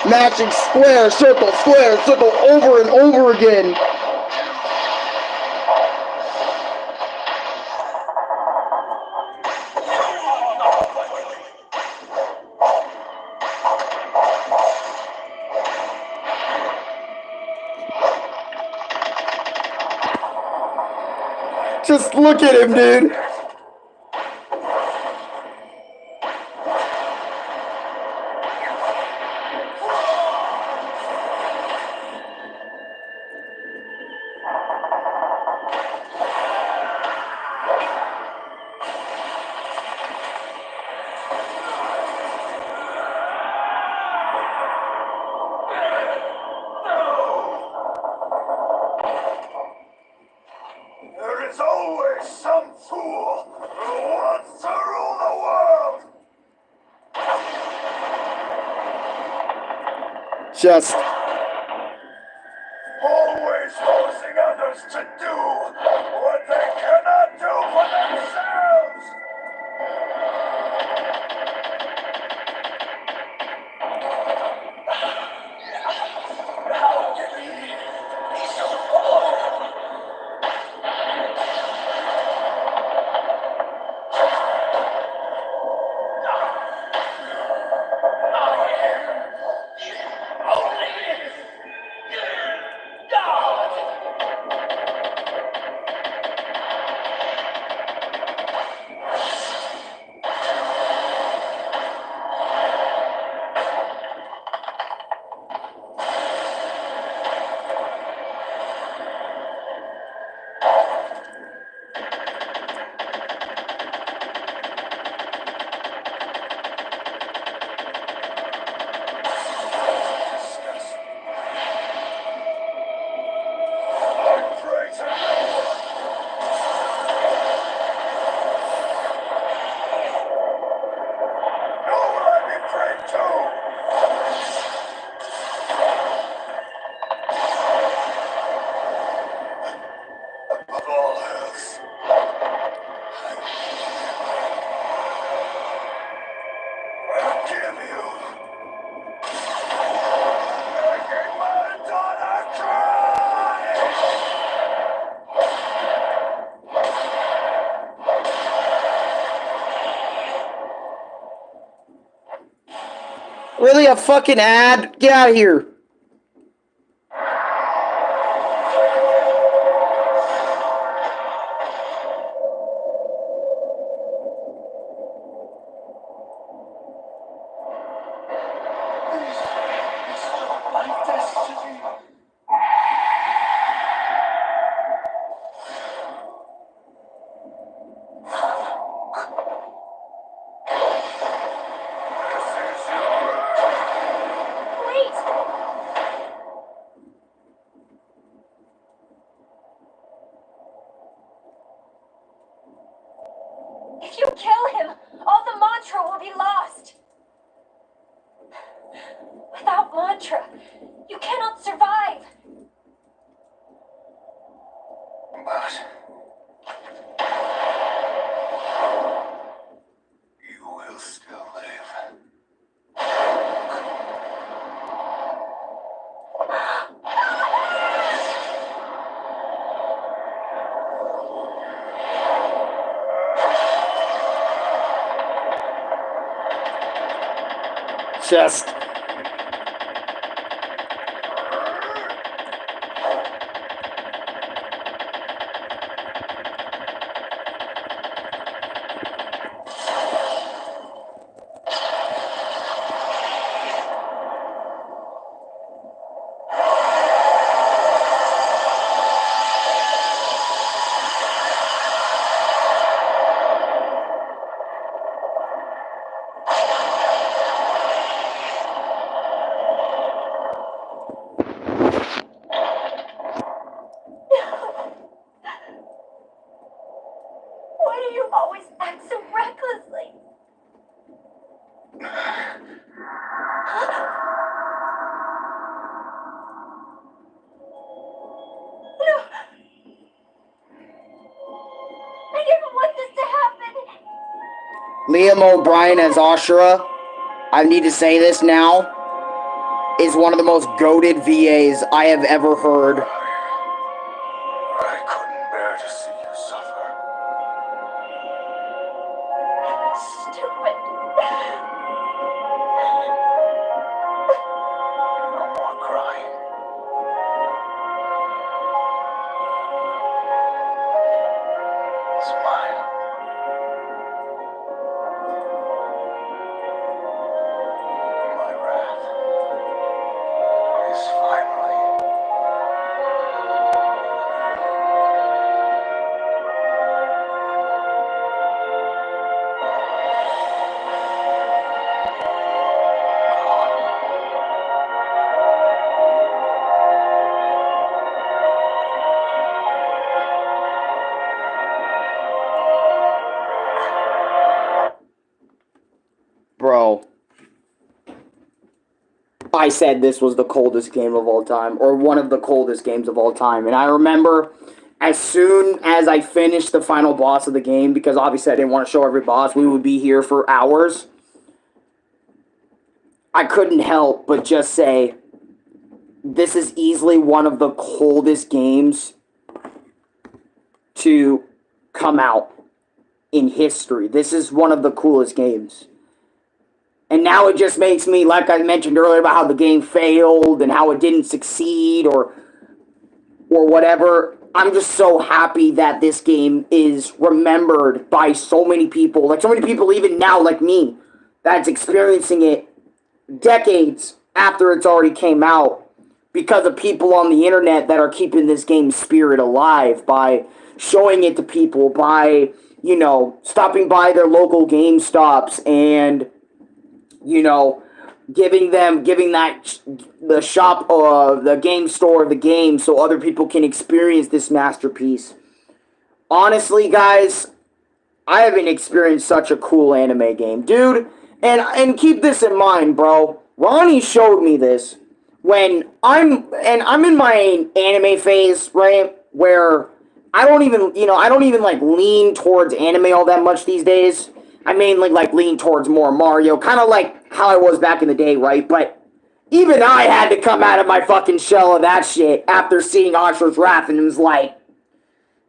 Matching square, circle, over and over again. Just look at him, dude. There is always some fool who wants to rule the world! Just... Always forcing others to do what they cannot do for themselves! How can he be so poor? Really, a fucking ad? Get out of here. Wait! If you kill him, all the mantra will be lost. Without mantra, you cannot survive. But you will still live. Chest. Why do you always act so recklessly? No! I didn't want this to happen! Liam O'Brien as Asura, I need to say this now, is one of the most goated VAs I have ever heard. I couldn't bear to see you suffer. Stupid. No more crying. Smile. My wrath is finally. Bro, I said this was the coldest game of all time, or one of the coldest games of all time. And I remember as soon as I finished the final boss of the game, because obviously I didn't want to show every boss, we would be here for hours. I couldn't help but just say, this is easily one of the coldest games to come out in history. This is one of the coolest games. And now it just makes me, like I mentioned earlier, about how the game failed and how it didn't succeed or whatever. I'm just so happy that this game is remembered by so many people. Like so many people even now, like me, that's experiencing it decades after it's already came out because of people on the internet that are keeping this game's spirit alive by showing it to people, by, you know, stopping by their local GameStops and, you know, giving that the shop the game store the game so other people can experience this masterpiece. Honestly, guys, I haven't experienced such a cool anime game, dude. And keep this in mind, bro. Ronnie showed me this when I'm in my anime phase, right? Where I don't even like lean towards anime all that much these days. I mainly like lean towards more Mario, kind of like how I was back in the day, right? But even I had to come out of my fucking shell of that shit after seeing Ashura's Wrath, and it was like,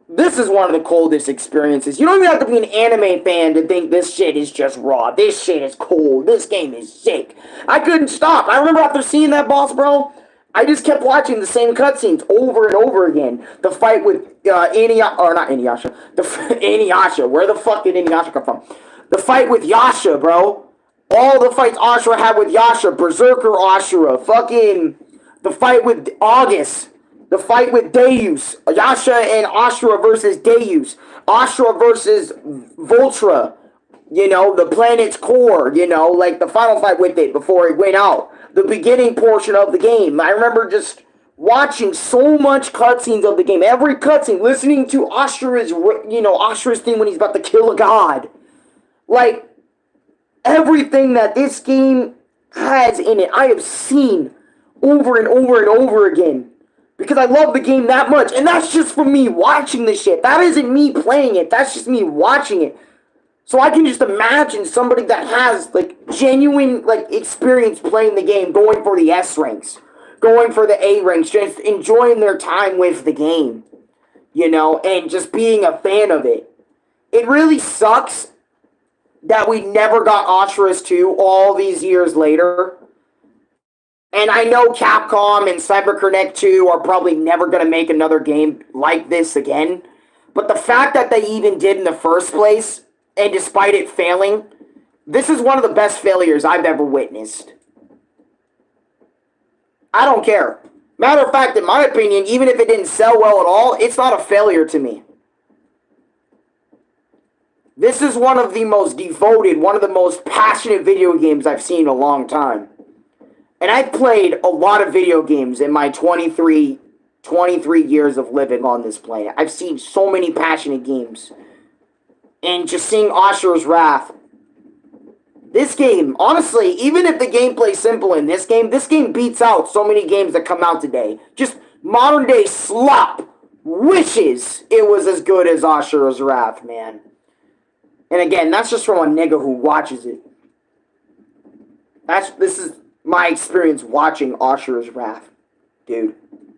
This is one of the coldest experiences. You don't even have to be an anime fan to think this shit is just raw. This shit is cold. This game is sick. I couldn't stop. I remember after seeing that boss, bro, I just kept watching the same cutscenes over and over again. The fight with Inuyasha, or not Inuyasha, Inuyasha. Where the fuck did Inuyasha come from? The fight with Yasha, bro. All the fights Asura had with Yasha, Berserker Asura, fucking the fight with August, the fight with Deus, Yasha and Asura versus Deus, Asura versus Voltra, you know, the planet's core, you know, like the final fight with it before it went out, the beginning portion of the game. I remember just watching so much cutscenes of the game, every cutscene, listening to Asura's, you know, Asura's thing when he's about to kill a god. Like, everything that this game has in it, I have seen over and over and over again. Because I love the game that much. And that's just from me watching the shit. That isn't me playing it. That's just me watching it. So I can just imagine somebody that has, like, genuine, like, experience playing the game, going for the S ranks, going for the A ranks, just enjoying their time with the game, you know, and just being a fan of it. It really sucks that we never got Asura's 2 all these years later. And I know Capcom and CyberConnect 2 are probably never going to make another game like this again. But the fact that they even did in the first place, and despite it failing, this is one of the best failures I've ever witnessed. I don't care. Matter of fact, in my opinion, even if it didn't sell well at all, it's not a failure to me. This is one of the most devoted, one of the most passionate video games I've seen in a long time. And I've played a lot of video games in my 23 years of living on this planet. I've seen so many passionate games. And just seeing Asura's Wrath. This game, honestly, even if the gameplay's simple in this game beats out so many games that come out today. Just modern day slop wishes it was as good as Asura's Wrath, man. And again, that's just from a nigga who watches it. This is my experience watching Asura's Wrath. Dude,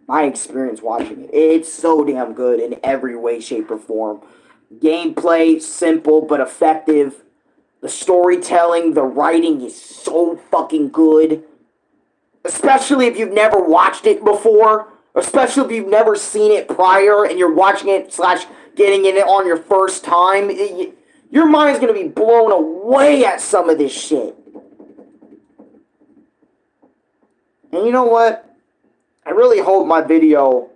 my experience watching it. It's so damn good in every way, shape, or form. Gameplay, simple but effective. The storytelling, the writing is so fucking good. Especially if you've never watched it before. Especially if you've never seen it prior and you're watching it / getting in it on your first time. Your mind's going to be blown away at some of this shit. And you know what? I really hope my video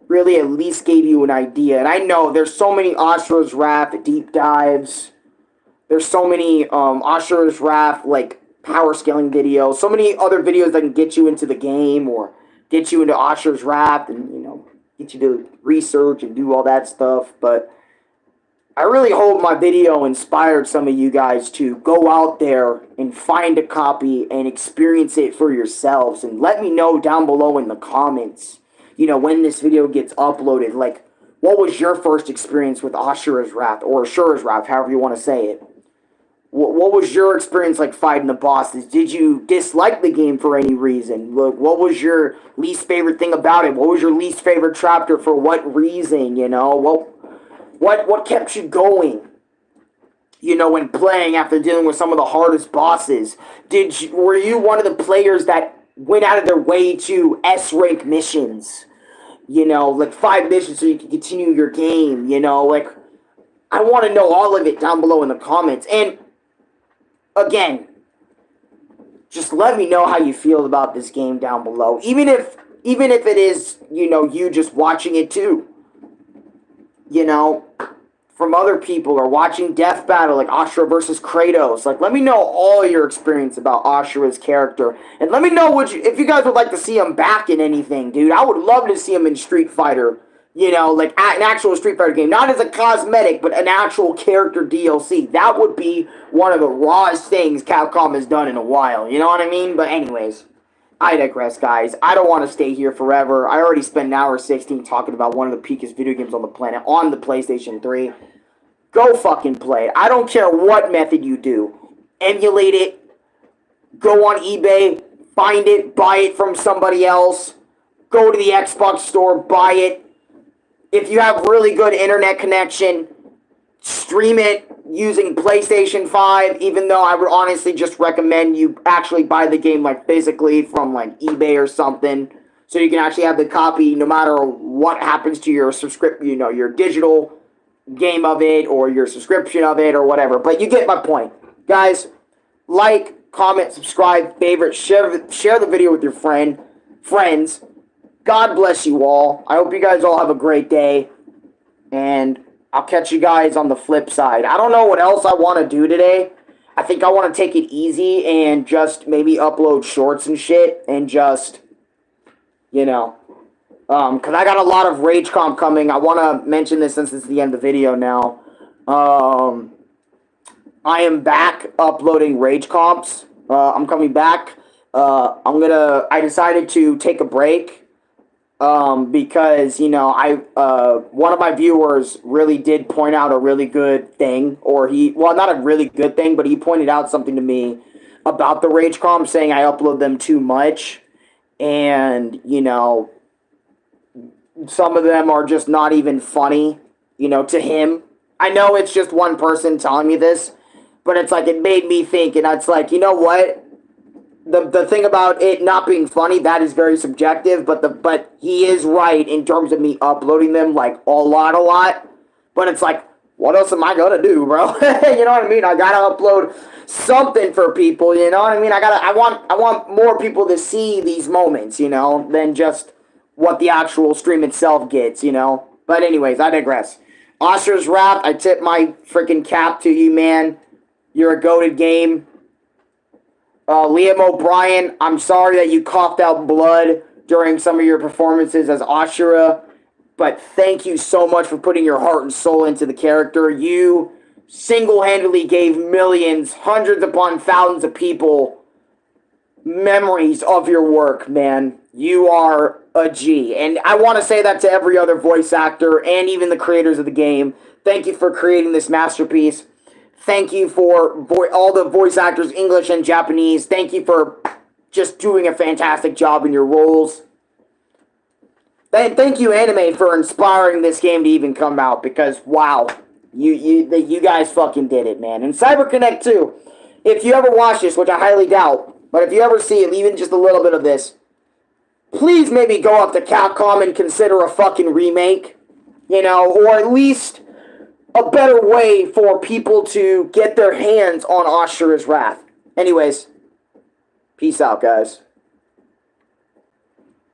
really at least gave you an idea. And I know there's so many Asura's Wrath deep dives. There's so many Asura's Wrath, like, power scaling videos. So many other videos that can get you into the game or get you into Asura's Wrath and, you know, get you to research and do all that stuff. But I really hope my video inspired some of you guys to go out there and find a copy and experience it for yourselves. And let me know down below in the comments, you know, when this video gets uploaded, like, what was your first experience with Asura's Wrath, or Asura's Wrath, however you want to say it? What was your experience like fighting the bosses? Did you dislike the game for any reason? What was your least favorite thing about it? What was your least favorite chapter for what reason, you know? What kept you going, you know, when playing after dealing with some of the hardest bosses? Were you one of the players that went out of their way to S-rank missions? You know, like 5 missions so you can continue your game, you know? Like, I want to know all of it down below in the comments. And, again, just let me know how you feel about this game down below. Even if it is, you know, you just watching it too. You know, from other people, or watching Death Battle, like Asura versus Kratos. Like, let me know all your experience about Asura's character. And let me know if you guys would like to see him back in anything, dude. I would love to see him in Street Fighter. You know, like an actual Street Fighter game. Not as a cosmetic, but an actual character DLC. That would be one of the rawest things Capcom has done in a while. You know what I mean? But anyways, I digress, guys. I don't want to stay here forever. I already spent an hour 16 talking about one of the peakest video games on the planet on the PlayStation 3. Go fucking play it. I don't care what method you do. Emulate it. Go on eBay. Find it. Buy it from somebody else. Go to the Xbox store. Buy it. if you have really good internet connection, stream it using PlayStation 5, even though I would honestly just recommend you actually buy the game like physically from like eBay or something, so you can actually have the copy no matter what happens to your your digital game of it or your subscription of it or whatever. But you get my point. Guys, like, comment, subscribe, favorite, share the video with your friends. God bless you all. I hope you guys all have a great day. And I'll catch you guys on the flip side. I don't know what else I want to do today. I think I want to take it easy and just maybe upload shorts and shit. And just, because I got a lot of Rage Comp coming. I want to mention this since it's the end of the video now. I am back uploading Rage Comps. I'm coming back. I decided to take a break. Because, one of my viewers really did point out a really good thing, not a really good thing, but he pointed out something to me about the Rage Comp, saying I upload them too much, and, some of them are just not even funny, to him. I know it's just one person telling me this, but it's like, it made me think, and it's like, you know what? The thing about it not being funny, that is very subjective, but he is right in terms of me uploading them like a lot. But it's like, what else am I gonna do, bro? You know what I mean? I gotta upload something for people, you know what I mean? I want more people to see these moments, than just what the actual stream itself gets, But anyways, I digress. Asura's Wrath, I tip my freaking cap to you, man. You're a goated game. Liam O'Brien, I'm sorry that you coughed out blood during some of your performances as Asura, but thank you so much for putting your heart and soul into the character. You single-handedly gave millions, hundreds upon thousands of people memories of your work, man. You are a G. And I want to say that to every other voice actor and even the creators of the game. Thank you for creating this masterpiece. Thank you for all the voice actors, English and Japanese. Thank you for just doing a fantastic job in your roles. Thank you, Anime, for inspiring this game to even come out, because, wow, you guys fucking did it, man. And CyberConnect, too. If you ever watch this, which I highly doubt, but if you ever see it, even just a little bit of this, please maybe go up to Capcom and consider a fucking remake, or at least a better way for people to get their hands on Asura's Wrath. Anyways, peace out, guys.